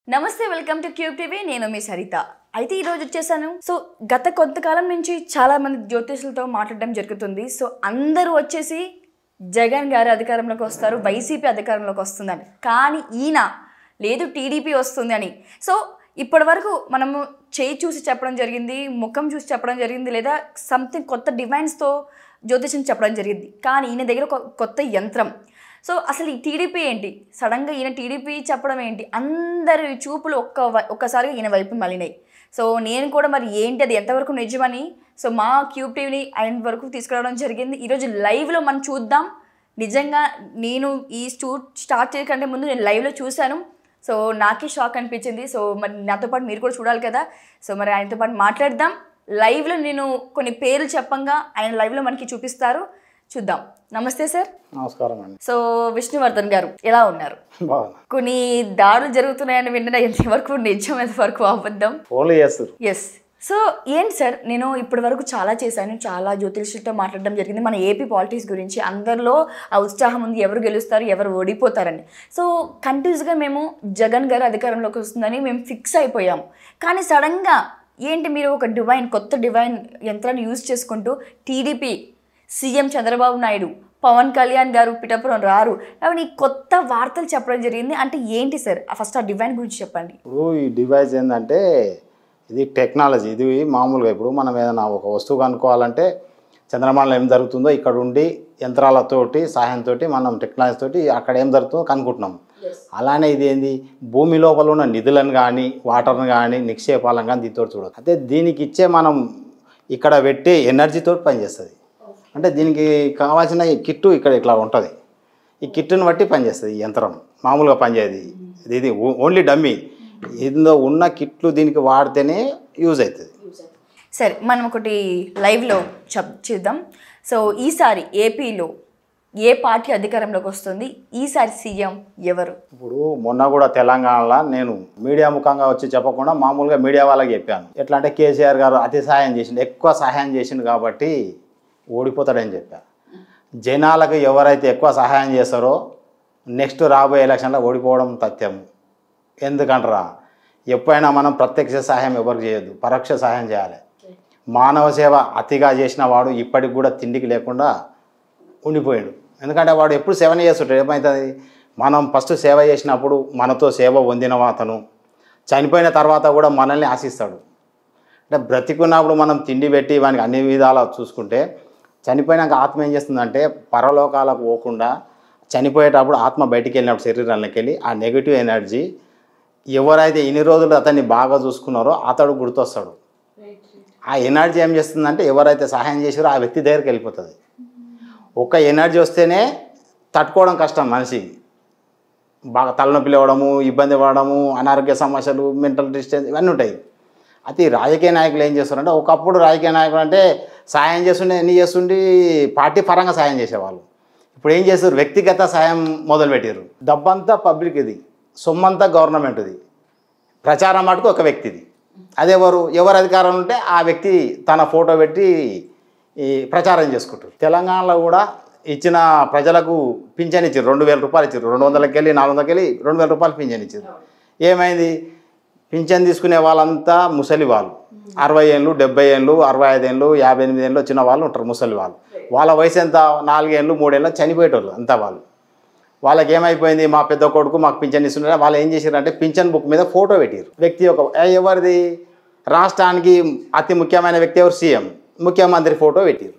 నమస్తే welcome to cube TV నేను మీ సరిత అయితే ఈ రోజు వచ్చేసాను సో గత కొంతకాలం నుంచి చాలా మంది జ్యోతిష్యులతో మాట్లాడడం జరుగుతుంది సో అందరూ వచ్చేసి జగన్ గారు అధికారంలోకి వస్తారు వైసీపీ అధికారంలోకి వస్తుందని కానీ ఈయన లేదు టీడీపీ వస్తుంది అని సో ఇప్పటివరకు మనము చేయి చూసి చెప్పడం జరిగింది ముఖం చూసి చెప్పడం జరిగింది లేదా సంథింగ్ కొత్త డివైన్స్తో జ్యోతిష్యం చెప్పడం జరిగింది కానీ ఈయన దగ్గర ఒక కొత్త యంత్రం సో అసలు ఈ టీడీపీ ఏంటి సడన్గా ఈయన టీడీపీ చెప్పడం ఏంటి అందరి చూపులు ఒక్కసారిగా ఈయన వైపు మళ్ళినాయి సో నేను కూడా మరి ఏంటి అది ఎంతవరకు నిజమని సో మా క్యూబ్ టీవీని ఆయన వరకు తీసుకురావడం జరిగింది ఈరోజు లైవ్లో మనం చూద్దాం నిజంగా నేను ఈ స్టార్ట్ చేయకంటే ముందు నేను లైవ్లో చూశాను సో నాకే షాక్ అనిపించింది సో మరి నాతో పాటు మీరు కూడా చూడాలి కదా సో మరి ఆయనతో పాటు మాట్లాడదాం లైవ్లో నేను కొన్ని పేర్లు చెప్పంగా ఆయన లైవ్లో మనకి చూపిస్తారు చూద్దాం నమస్తే సార్ నమస్కారం అండి సో విష్ణువర్ధన్ గారు ఎలా ఉన్నారు కొన్ని దాడులు జరుగుతున్నాయని విన్న ఎంతవరకు నిజం ఎంతవరకు అబద్ధం ఎస్ సో ఏంటి సార్ నేను ఇప్పటి వరకు చాలా చేశాను చాలా జ్యోతిష్యులతో మాట్లాడడం జరిగింది మన ఏపీ పాలిటిక్స్ గురించి అందరిలో ఆ ఉత్సాహం ఉంది ఎవరు గెలుస్తారు ఎవరు ఓడిపోతారని సో కంటిన్యూస్గా మేము జగన్ గారు అధికారంలోకి వస్తుందని మేము ఫిక్స్ అయిపోయాం కానీ సడన్గా ఏంటి మీరు ఒక కొత్త డివైన్ యంత్రాన్ని యూజ్ చేసుకుంటూ టీడీపీ సీఎం చంద్రబాబు నాయుడు పవన్ కళ్యాణ్ గారు పిఠాపురం రారు అవి కొత్త వార్తలు చెప్పడం జరిగింది అంటే ఏంటి సార్ ఫస్ట్ ఆ డివైన్ గురించి చెప్పండి ఇప్పుడు ఈ డివైస్ ఏంటంటే ఇది టెక్నాలజీ ఇది మామూలుగా ఇప్పుడు మనం ఏదైనా ఒక వస్తువు కనుక్కోవాలంటే చంద్రమండలం ఏం జరుగుతుందో ఇక్కడ ఉండి యంత్రాలతోటి సహాయంతో మనం టెక్నాలజీ తోటి అక్కడ ఏం జరుగుతుందో కనుక్కుంటున్నాం అలానే ఇది ఏంది భూమి లోపల ఉన్న నిధులను కానీ వాటర్ని కానీ నిక్షేపాలను కానీ దీంతో చూడదు అయితే దీనికి ఇచ్చే మనం ఇక్కడ పెట్టే ఎనర్జీతో పనిచేస్తుంది అంటే దీనికి కావాల్సిన కిట్టు ఇక్కడ ఇట్లా ఉంటుంది ఈ కిట్టుని బట్టి పనిచేస్తుంది ఈ యంత్రం మామూలుగా పనిచేయదు ఇది ఓన్లీ డమ్మీ ఇందులో ఉన్న కిట్లు దీనికి వాడితేనే యూజ్ అవుతుంది సరే మనం ఒకటి లైవ్లో చూద్దాం సో ఈసారి ఏపీలో ఏ పార్టీ అధికారంలోకి వస్తుంది ఈసారి సీఎం ఎవరు ఇప్పుడు మొన్న కూడా తెలంగాణలో నేను మీడియా ముఖంగా వచ్చి చెప్పకుండా మామూలుగా మీడియా వాళ్ళకి చెప్పాను ఎట్లా అంటే కేసీఆర్ గారు అతి సహాయం చేసిండు ఎక్కువ సహాయం చేసిండు కాబట్టి ఓడిపోతాడని చెప్పా జనాలకు ఎవరైతే ఎక్కువ సహాయం చేస్తారో నెక్స్ట్ రాబోయే ఎలక్షన్లో ఓడిపోవడం తథ్యం ఎందుకంటారా ఎప్పుడైనా మనం ప్రత్యక్ష సహాయం ఎవరికి చేయొద్దు పరోక్ష సహాయం చేయాలి మానవ సేవ అతిగా చేసిన వాడు ఇప్పటికి కూడా తిండికి లేకుండా ఉండిపోయాడు ఎందుకంటే వాడు ఎప్పుడు సేవనే చేస్తుంటాడు ఏమవుతుంది మనం ఫస్ట్ సేవ చేసినప్పుడు మనతో సేవ పొందిన అతను చనిపోయిన తర్వాత కూడా మనల్ని ఆశిస్తాడు అంటే బ్రతికున్నప్పుడు మనం తిండి పెట్టి వానికి అన్ని విధాలా చూసుకుంటే చనిపోయినాక ఆత్మ ఏం చేస్తుందంటే పరలోకాలకు పోకుండా చనిపోయేటప్పుడు ఆత్మ బయటికి వెళ్ళినప్పుడు శరీరానికి వెళ్ళి ఆ నెగిటివ్ ఎనర్జీ ఎవరైతే ఇన్ని రోజులు అతన్ని బాగా చూసుకున్నారో అతడు గుర్తొస్తాడు ఆ ఎనర్జీ ఏం చేస్తుందంటే ఎవరైతే సహాయం చేసారో ఆ వ్యక్తి దగ్గరికి వెళ్ళిపోతుంది ఒక ఎనర్జీ వస్తేనే తట్టుకోవడం కష్టం మనిషికి బాగా తలనొప్పి లేవడము ఇబ్బంది పడడము అనారోగ్య సమస్యలు మెంటల్ డిస్టెన్స్ ఇవన్నీ ఉంటాయి అయితే రాజకీయ నాయకులు ఏం చేస్తారంటే ఒకప్పుడు రాజకీయ నాయకులు అంటే సాయం చేస్తుండే ఎన్ని చేస్తుండి పార్టీ పరంగా సాయం చేసేవాళ్ళు ఇప్పుడు ఏం చేస్తారు వ్యక్తిగత సాయం మొదలుపెట్టారు డబ్బంతా పబ్లిక్ ఇది సొమ్మంతా గవర్నమెంట్ది ప్రచారం మటుకు ఒక వ్యక్తిది ఎవరు అధికారం ఉంటే ఆ వ్యక్తి తన ఫోటో పెట్టి ఈ ప్రచారం చేసుకుంటారు తెలంగాణలో కూడా ఇచ్చిన ప్రజలకు పింఛన్ ఇచ్చారు 2000 రూపాయలు ఇచ్చారు 200కి వెళ్ళి 400కి వెళ్ళి 2000 రూపాయలు పింఛన్ ఇచ్చారు ఏమైంది పింఛన్ తీసుకునే వాళ్ళంతా ముసలి వాళ్ళు 60 ఏళ్ళు 70 ఏళ్ళు 65 ఏళ్ళు 58 ఏళ్ళు వచ్చిన వాళ్ళు ఉంటారు ముసలి వాళ్ళు వాళ్ళ వయసు ఎంత 4 ఏళ్ళు 3 ఏళ్ళు చనిపోయేటోళ్ళు అంతా వాళ్ళకి ఏమైపోయింది మా పెద్ద కొడుకు మాకు పింఛన్ ఇస్తున్నారు వాళ్ళు ఏం చేశారంటే పింఛన్ బుక్ మీద ఫోటో పెట్టారు వ్యక్తి ఎవరిది రాష్ట్రానికి అతి ముఖ్యమైన వ్యక్తి ఎవరు సీఎం ముఖ్యమంత్రి ఫోటో పెట్టారు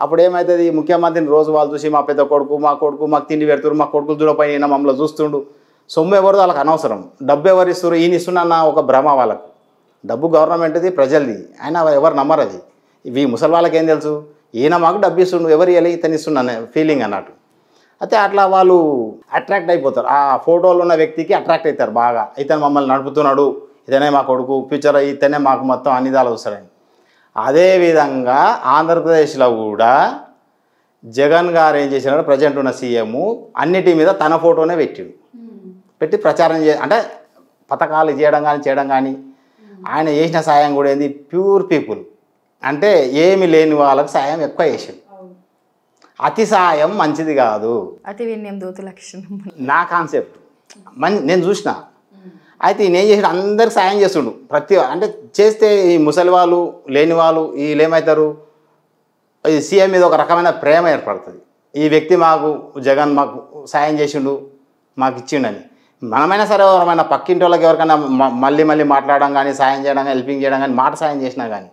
అప్పుడు ఏమవుతుంది ముఖ్యమంత్రిని రోజు వాళ్ళు చూసి మా పెద్ద కొడుకు మాకు తిండి పెడుతున్నారు మా కొడుకులు దూరపైన మమ్మల్ని చూస్తుండు సొమ్ము ఎవరిదో వాళ్ళకి అనవసరం డబ్బు ఎవరు ఇస్తారు ఈయన ఇస్తున్నా ఒక భ్రమ వాళ్ళకు డబ్బు గవర్నమెంట్ది ప్రజలది ఆయన ఎవరు నమ్మరు అది ఇవి ముసలి వాళ్ళకి ఏం తెలుసు ఈయన మాకు డబ్బు ఇస్తుండు ఎవరు వెళ్ళి ఇతను ఇస్తున్నాను ఫీలింగ్ అన్నట్టు అయితే అట్లా వాళ్ళు అట్రాక్ట్ అయిపోతారు ఆ ఫోటోలో ఉన్న వ్యక్తికి అట్రాక్ట్ అవుతారు బాగా ఇతను మమ్మల్ని నడుపుతున్నాడు ఇతనే మా కొడుకు ఫ్యూచర్ ఇతనే మాకు మొత్తం అన్ని విధాలు వస్తారని అదేవిధంగా ఆంధ్రప్రదేశ్లో కూడా జగన్ గారు ఏం చేసినాడు ప్రజెంట్ ఉన్న సీఎం అన్నిటి మీద తన ఫోటోనే పెట్టి ప్రచారం అంటే పథకాలు చేయడం కానీ ఆయన చేసిన సాయం కూడా ఏంది ప్యూర్ పీపుల్ అంటే ఏమి లేని వాళ్ళకి సాయం ఎక్కువ చేసింది అతి సాయం మంచిది కాదు అతి వినయం దూత లక్షణం నా కాన్సెప్ట్ నేను చూసిన అయితే ఈయన ఏం చేసాడు, అందరికి సాయం చేస్తుండు. అంటే చేస్తే ఈ ముసలి వాళ్ళు లేని వాళ్ళు వీళ్ళు ఏమవుతారు, ఈ సీఎం మీద ఒక రకమైన ప్రేమ ఏర్పడుతుంది. ఈ వ్యక్తి జగన్ మాకు సాయం చేసిండు, మాకు ఇచ్చిండని. మనమైనా సరే ఎవరైనా పక్కింటి వాళ్ళకి ఎవరికైనా మళ్ళీ మాట్లాడడం కానీ, సాయం చేయడం కానీ, హెల్పింగ్ చేయడం కానీ, మాట సాయం చేసినా కానీ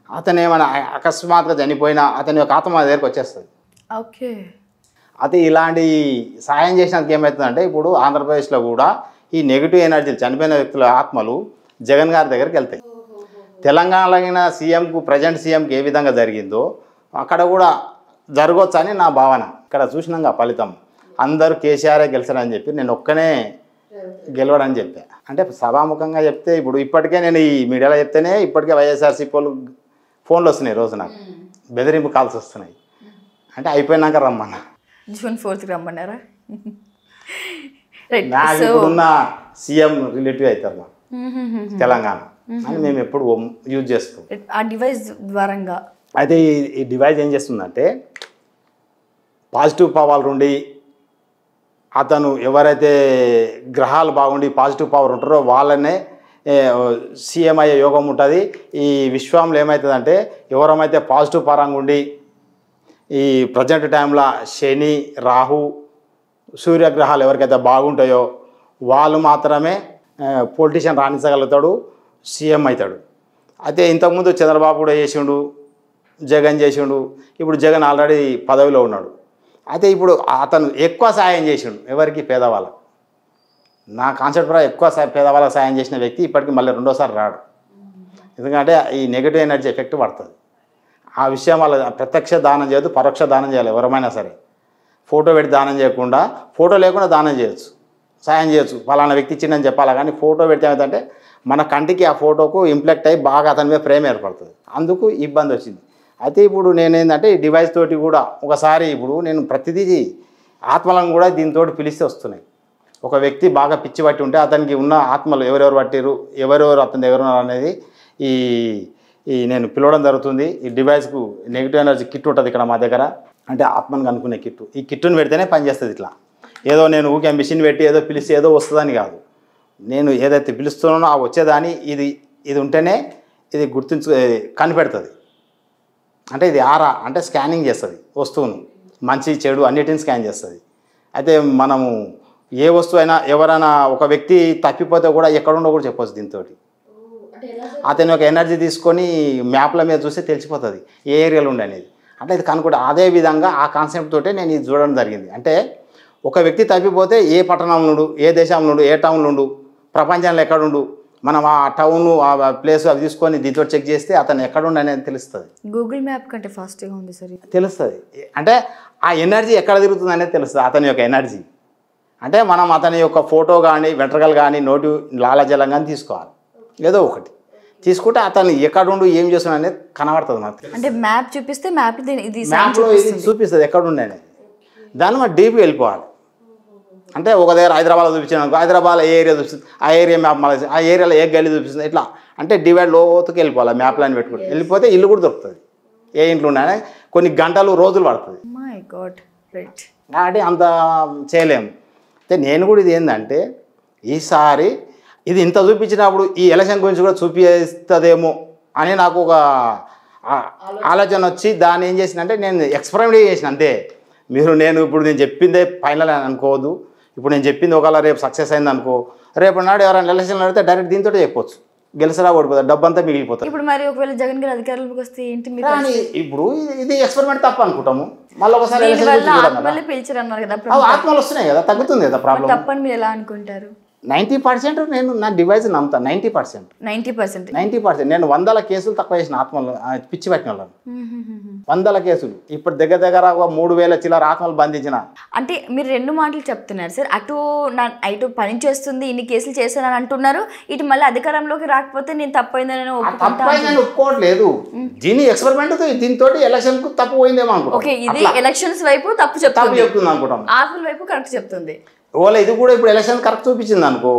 అతను ఏమైనా అకస్మాత్తుగా చనిపోయినా అతని యొక్క ఆత్మ మన దగ్గరికి వచ్చేస్తుంది. ఓకే. అయితే ఇలాంటి సాయం చేసినందుకు ఏమవుతుందంటే ఇప్పుడు ఆంధ్రప్రదేశ్లో కూడా ఈ నెగిటివ్ ఎనర్జీలు చనిపోయిన వ్యక్తుల ఆత్మలు జగన్ గారి దగ్గరికి వెళ్తాయి. తెలంగాణలో అయిన సీఎంకు ప్రజెంట్ సీఎంకి ఏ విధంగా జరిగిందో అక్కడ కూడా జరగవచ్చు అని నా భావన. ఇక్కడ చూసినాక ఫలితం అందరూ కేసీఆరే గెలిచారని చెప్పి నేను ఒక్కనే గెలవడని చెప్పా. అంటే సభాముఖంగా చెప్తే ఇప్పుడు ఇప్పటికే నేను ఈ మీడియాలో చెప్తేనే ఇప్పటికే వైఎస్ఆర్సీపీ వాళ్ళు ఫోన్లు వస్తున్నాయి, రోజు నాకు బెదిరింపు కాల్స్ వస్తున్నాయి. అంటే అయిపోయినాక రమ్మన్నా, June 4th రమ్మన్నారా? నాకు ఇప్పుడున్న సీఎం రిలేటివ్ అవుతారు మా తెలంగాణ అని మేము ఎప్పుడు యూజ్ చేస్తాం ఆ డివైస్ ద్వారంగా. అయితే ఈ డివైస్ ఏం చేస్తుందంటే పాజిటివ్ పవర్ ఉండి అతను ఎవరైతే గ్రహాలు బాగుండి పాజిటివ్ పవర్ ఉంటారో వాళ్ళనే సీఎం అయ్యే యోగం ఉంటుంది. ఈ విశ్వంలో ఏమవుతుందంటే ఎవరమైతే పాజిటివ్ పరంగా ఉండి ఈ ప్రజెంట్ టైంలో శని, రాహు, సూర్యగ్రహాలు ఎవరికైతే బాగుంటాయో వాళ్ళు మాత్రమే పొలిటీషియన్ రాణించగలుగుతాడు, సీఎం అవుతాడు. అయితే ఇంతకుముందు చంద్రబాబు కూడా చేసిండు, జగన్ చేసిండు. ఇప్పుడు జగన్ ఆల్రెడీ పదవిలో ఉన్నాడు. అయితే ఇప్పుడు అతను ఎక్కువ సాయం చేసిండు ఎవరికి, పేదవాళ్ళకు. నా కాన్సెప్ట్ ప్రకారం ఎక్కువ పేదవాళ్ళకి సాయం చేసిన వ్యక్తి ఇప్పటికీ మళ్ళీ రెండోసారి రాడు. ఎందుకంటే ఈ నెగిటివ్ ఎనర్జీ ఎఫెక్ట్ పడుతుంది. ఆ విషయం వాళ్ళ ప్రత్యక్ష దానం చేయదు, పరోక్ష దానం చేయాలి. ఎవరమైనా సరే ఫోటో పెట్టి దానం చేయకుండా, ఫోటో లేకుండా దానం చేయొచ్చు, సాయం చేయొచ్చు. ఫలానా వ్యక్తి ఇచ్చిందని చెప్పాలి. కానీ ఫోటో పెడితే ఏమిటంటే మన కంటికి ఆ ఫోటోకు ఇంప్లెక్ట్ అయ్యి బాగా అతని మీద ప్రేమ ఏర్పడుతుంది. అందుకు ఇబ్బంది వచ్చింది. అయితే ఇప్పుడు నేనేంటంటే ఈ డివైస్ తోటి కూడా ఒకసారి ఇప్పుడు నేను ప్రతిదీ ఆత్మలను కూడా దీంతో పిలిస్తే వస్తున్నాయి. ఒక వ్యక్తి బాగా పిచ్చి పట్టి ఉంటే అతనికి ఉన్న ఆత్మలు ఎవరెవరు పట్టిరు, ఎవరెవరు అతని దగ్గర ఉన్నారు అనేది ఈ నేను పిలవడం జరుగుతుంది. ఈ డివైస్కు నెగిటివ్ ఎనర్జీ కిట్ ఉంటుంది ఇక్కడ మా దగ్గర. అంటే ఆత్మను కనుక్కునే కిట్టు. ఈ కిట్టును పెడితేనే పనిచేస్తుంది. ఇట్లా ఏదో నేను ఊకే మిషన్ పెట్టి ఏదో పిలిస్తే ఏదో వస్తుందని కాదు. నేను ఏదైతే పిలుస్తున్నానో ఆ వచ్చేదాన్ని ఇది ఉంటేనే ఇది కనిపెడుతుంది. అంటే ఇది ఆరా అంటే స్కానింగ్ చేస్తుంది వస్తువును, మంచి చెడు అన్నిటిని స్కాన్ చేస్తుంది. అయితే మనము ఏ వస్తువు అయినా ఎవరైనా ఒక వ్యక్తి తప్పిపోతే కూడా ఎక్కడుండో కూడా చెప్పవచ్చు. దీంతో అతని ఒక ఎనర్జీ తీసుకొని మ్యాప్ల మీద చూస్తే తెలిసిపోతుంది ఏ ఏరియాలో ఉండే అనేది. అంటే ఇది కనుక్కుంటే అదే విధంగా ఆ కాన్సెప్ట్ తోటే నేను ఇది చూడడం జరిగింది. అంటే ఒక వ్యక్తి తప్పిపోతే ఏ పట్టణంలో ఉండు, ఏ దేశంలో ఉండు, ఏ టౌన్లో ఉండు, ప్రపంచంలో ఎక్కడుండు, మనం ఆ టౌన్ ఆ ప్లేస్ అవి తీసుకొని దీంతో చెక్ చేస్తే అతను ఎక్కడుండు అనేది తెలుస్తుంది. గూగుల్ మ్యాప్ కంటే ఫాస్ట్గా ఉంది సార్. తెలుస్తుంది. అంటే ఆ ఎనర్జీ ఎక్కడ తిరుగుతుంది అనేది తెలుస్తుంది, అతని యొక్క ఎనర్జీ. అంటే మనం అతని యొక్క ఫోటో కానీ వెంట్రుకలు కానీ నోటి లాలాజలం కానీ తీసుకోవాలి. ఏదో ఒకటి తీసుకుంటే అతను ఎక్కడుండు ఏం చేస్తున్నా అనేది కనబడుతుంది నాకు. అంటే మ్యాప్ చూపిస్తే మ్యాప్లో ఇది చూపిస్తుంది ఎక్కడుండే అనేది. దాన్ని మనం డీప్గా వెళ్ళిపోవాలి. అంటే ఒక దగ్గర హైదరాబాద్లో చూపించాను, హైదరాబాద్లో ఏ ఏరియా చూపిస్తుంది, ఆ ఏరియా మ్యాప్ మళ్ళీ ఆ ఏరియాలో ఏ గల్లీ చూపిస్తుంది. ఇట్లా అంటే డివైడ్ లోతుకి వెళ్ళిపోవాలి. మ్యాప్లో పెట్టుకుంటే వెళ్ళిపోతే ఇల్లు కూడా దొరుకుతుంది. ఏ ఇంట్లో ఉన్నాయని కొన్ని గంటలు రోజులు పడుతుంది. My God, right. అంటే అంత చేయలేము. అయితే నేను కూడా ఇది ఏంటంటే ఈసారి ఇది ఇంత చూపించినప్పుడు ఈ ఎలక్షన్ గురించి కూడా చూపిస్తుందేమో అని నాకు ఒక ఆలోచన వచ్చి దాన్ని ఏం చేసినంటే నేను ఎక్స్పెరిమెంట్ చేసిన అంతే. నేను చెప్పిందే ఫైనల్ అని అనుకోవద్దు. ఇప్పుడు నేను చెప్పింది ఒకవేళ రేపు సక్సెస్ అయింది అనుకో, రేపు నాడు ఎవరైనా ఎలక్షన్లు అడిగితే డైరెక్ట్ దీంతో చెప్పొచ్చు, గెలిచిరా ఓడిపోతుంది, డబ్బంతా మిగిలిపోతుంది. ఇప్పుడు మరి ఒకవేళ జగన్ గారు అధికారంలోకి వస్తే ఏంటి మీరు? ఇప్పుడు ఇది ఎక్స్పెరిమెంట్ తప్ప అనుకుంటాము. మళ్ళీ ఒకసారి పిలిచారన్నారు కదా, ఆత్మలు వస్తున్నాయి కదా, తగ్గుతుంది కదా ప్రాబ్లం. తప్పని మీరు ఎలా అనుకుంటారు? 90% నేను నా డివైస్ నమ్ముతా. 90% నేను 100 కేసులు తక్కువ చేసిన ఆత్మలు పిచ్చి పట్టిన వాళ్ళని. 100 కేసులు ఇప్పుడు దగ్గర 3000 చిల్లర ఆత్మలు బంధించిన. అంటే మీరు 2 మాటలు చెప్తున్నారు సార్. అటు పని చేస్తుంది, ఇన్ని కేసులు చేశానని అంటున్నారు, ఇటు మళ్ళీ అధికారంలోకి రాకపోతే నేను తప్పైందని ఒప్పుకోవట్లేదు. దీని ఎక్స్పెరిమెంట్ దీంతో ఎలక్షన్ కు తప్పు పోయిందేమో అనుకుంటా. ఓకే, ఇది ఎలక్షన్స్ వైపు తప్పు చెప్తుంది అనుకుంటాం, ఆత్మల వైపు కరెక్ట్ చెప్తుంది. ఓలా ఇది కూడా ఇప్పుడు ఎలక్షన్ కరెక్ట్ చూపించింది అనుకో,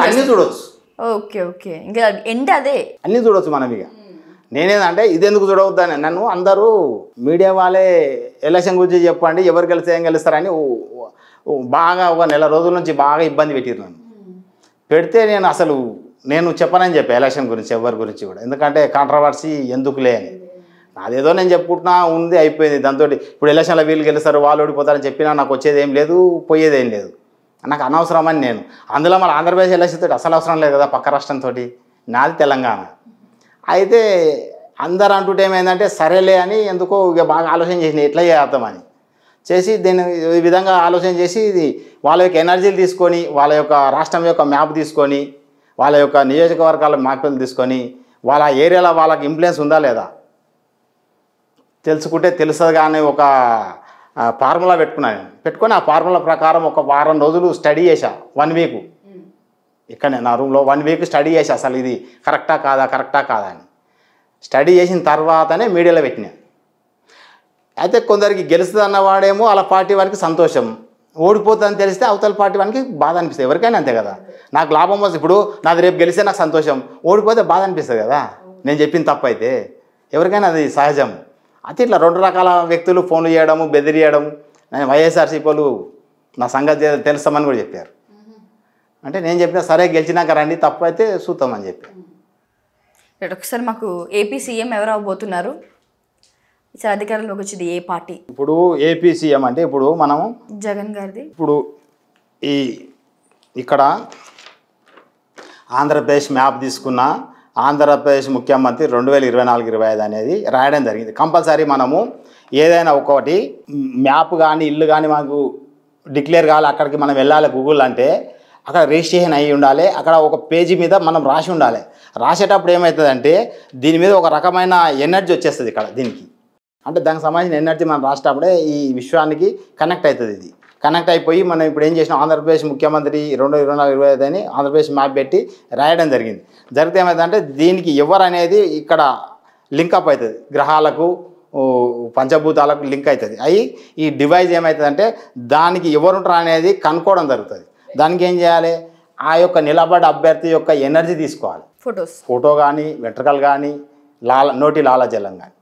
అన్ని చూడొచ్చు. ఓకే ఓకే, ఇంకా ఎండ్ అదే అన్ని చూడొచ్చు మనం. ఇక నేనేదంటే ఇది ఎందుకు చూడవద్దని నన్ను అందరూ మీడియా వాళ్ళే ఎలక్షన్ గురించి చెప్పండి, ఎవరు గెలిస్తే ఏం గెలుస్తారని బాగా ఒక నెల రోజుల నుంచి బాగా ఇబ్బంది పెట్టారు నన్ను. పెడితే నేను చెప్పనని చెప్పా ఎలక్షన్ గురించి ఎవరి గురించి కూడా, ఎందుకంటే కాంట్రవర్సీ ఎందుకులే అని. అదేదో నేను చెప్పుకుంటున్నా ఉంది, అయిపోయింది. దాంతో ఇప్పుడు ఎలక్షన్లో వీళ్ళు గెలుస్తారు వాళ్ళు ఓడిపోతారని చెప్పినా నాకు వచ్చేది ఏం లేదు, పోయేది ఏం లేదు. నాకు అనవసరమని నేను అందులో మన ఆంధ్రప్రదేశ్ ఎలక్షన్ తోటి అసలు అవసరం లేదు కదా, పక్క రాష్ట్రంతో. నాది తెలంగాణ. అయితే అందరు అంటుంటే ఏమైందంటే సరేలే అని ఎందుకో ఇక బాగా ఆలోచన చేసిన ఎట్లా చేద్దామని చేసి దీన్ని ఈ విధంగా ఆలోచన చేసి ఇది వాళ్ళ యొక్క ఎనర్జీలు తీసుకొని, వాళ్ళ యొక్క రాష్ట్రం యొక్క మ్యాప్ తీసుకొని, వాళ్ళ యొక్క నియోజకవర్గాల మ్యాప్లు తీసుకొని, వాళ్ళ ఏరియాలో వాళ్ళకి ఇన్ఫ్లుయెన్స్ ఉందా లేదా తెలుసుకుంటే తెలుస్తుంది. కానీ ఒక ఫార్ములా పెట్టుకొని ఆ ఫార్ములా ప్రకారం ఒక వారం రోజులు స్టడీ చేశా, 1 వీక్. ఇక్కడనే నా రూమ్లో 1 వీక్ స్టడీ చేశా, అసలు ఇది కరెక్టా కాదా అని. స్టడీ చేసిన తర్వాతనే మీడియాలో పెట్టినా. అయితే కొందరికి గెలుస్తుంది అన్నవాడేమో వాళ్ళ పార్టీ వారికి సంతోషం, ఓడిపోతుందని తెలిస్తే అవతల పార్టీ వారికి బాధ అనిపిస్తుంది. ఎవరికైనా అంతే కదా. నాకు లాభం వస్తుంది, ఇప్పుడు నాది రేపు గెలిస్తే నాకు సంతోషం, ఓడిపోతే బాధ అనిపిస్తుంది కదా నేను చెప్పిన తప్పు అయితే. ఎవరికైనా అది సహజం. అయితే ఇట్లా 2 రకాల వ్యక్తులు ఫోన్లు చేయడము, బెదిరియడం. నేను వైఎస్ఆర్సీపీ వాళ్ళు నా సంగతి తెలుస్తామని కూడా చెప్పారు. అంటే నేను చెప్పిన సరే గెలిచినాక రండి, తప్పు అయితే చూద్దామని చెప్పి. ఒకసారి మాకు ఏపీ సీఎం ఎవరు అవబోతున్నారు, ఈసారి అధికారంలోకి వచ్చింది ఏ పార్టీ? ఇప్పుడు ఏపీ సీఎం అంటే ఇప్పుడు మనము జగన్ గారిది. ఇప్పుడు ఇక్కడ ఆంధ్రప్రదేశ్ మ్యాప్ తీసుకున్న ఆంధ్రప్రదేశ్ ముఖ్యమంత్రి 2024-25 అనేది రాయడం జరిగింది. కంపల్సరీ మనము ఏదైనా ఒకటి మ్యాప్ కానీ ఇల్లు కానీ మాకు డిక్లేర్ కావాలి, అక్కడికి మనం వెళ్ళాలి గూగుల్ అంటే అక్కడ రిజిస్ట్రేషన్ అయ్యి ఉండాలి. అక్కడ ఒక పేజీ మీద మనం రాసి ఉండాలి. రాసేటప్పుడు ఏమవుతుందంటే దీని మీద ఒక రకమైన ఎనర్జీ వచ్చేస్తుంది ఇక్కడ దీనికి. అంటే దానికి సంబంధించిన ఎనర్జీ మనం రాసేటప్పుడే ఈ విశ్వానికి కనెక్ట్ అవుతుంది. ఇది కనెక్ట్ అయిపోయి మనం ఇప్పుడు ఏం చేసినాం, ఆంధ్రప్రదేశ్ ముఖ్యమంత్రి 2024-25 అని ఆంధ్రప్రదేశ్ మ్యాప్ పెట్టి రాయడం జరిగింది. జరిగితే ఏమవుతుందంటే దీనికి ఎవరు అనేది ఇక్కడ లింకప్ అవుతుంది, గ్రహాలకు పంచభూతాలకు లింక్ అవుతుంది. అవి ఈ డివైస్ ఏమవుతుందంటే దానికి ఎవరుంటారు అనేది కనుక్కోవడం జరుగుతుంది. దానికి ఏం చేయాలి, ఆ యొక్క నిలబడ్డ అభ్యర్థి యొక్క ఎనర్జీ తీసుకోవాలి. ఫోటో కానీ వెంట్రుకలు కానీ నోటి లాలాజలం కానీ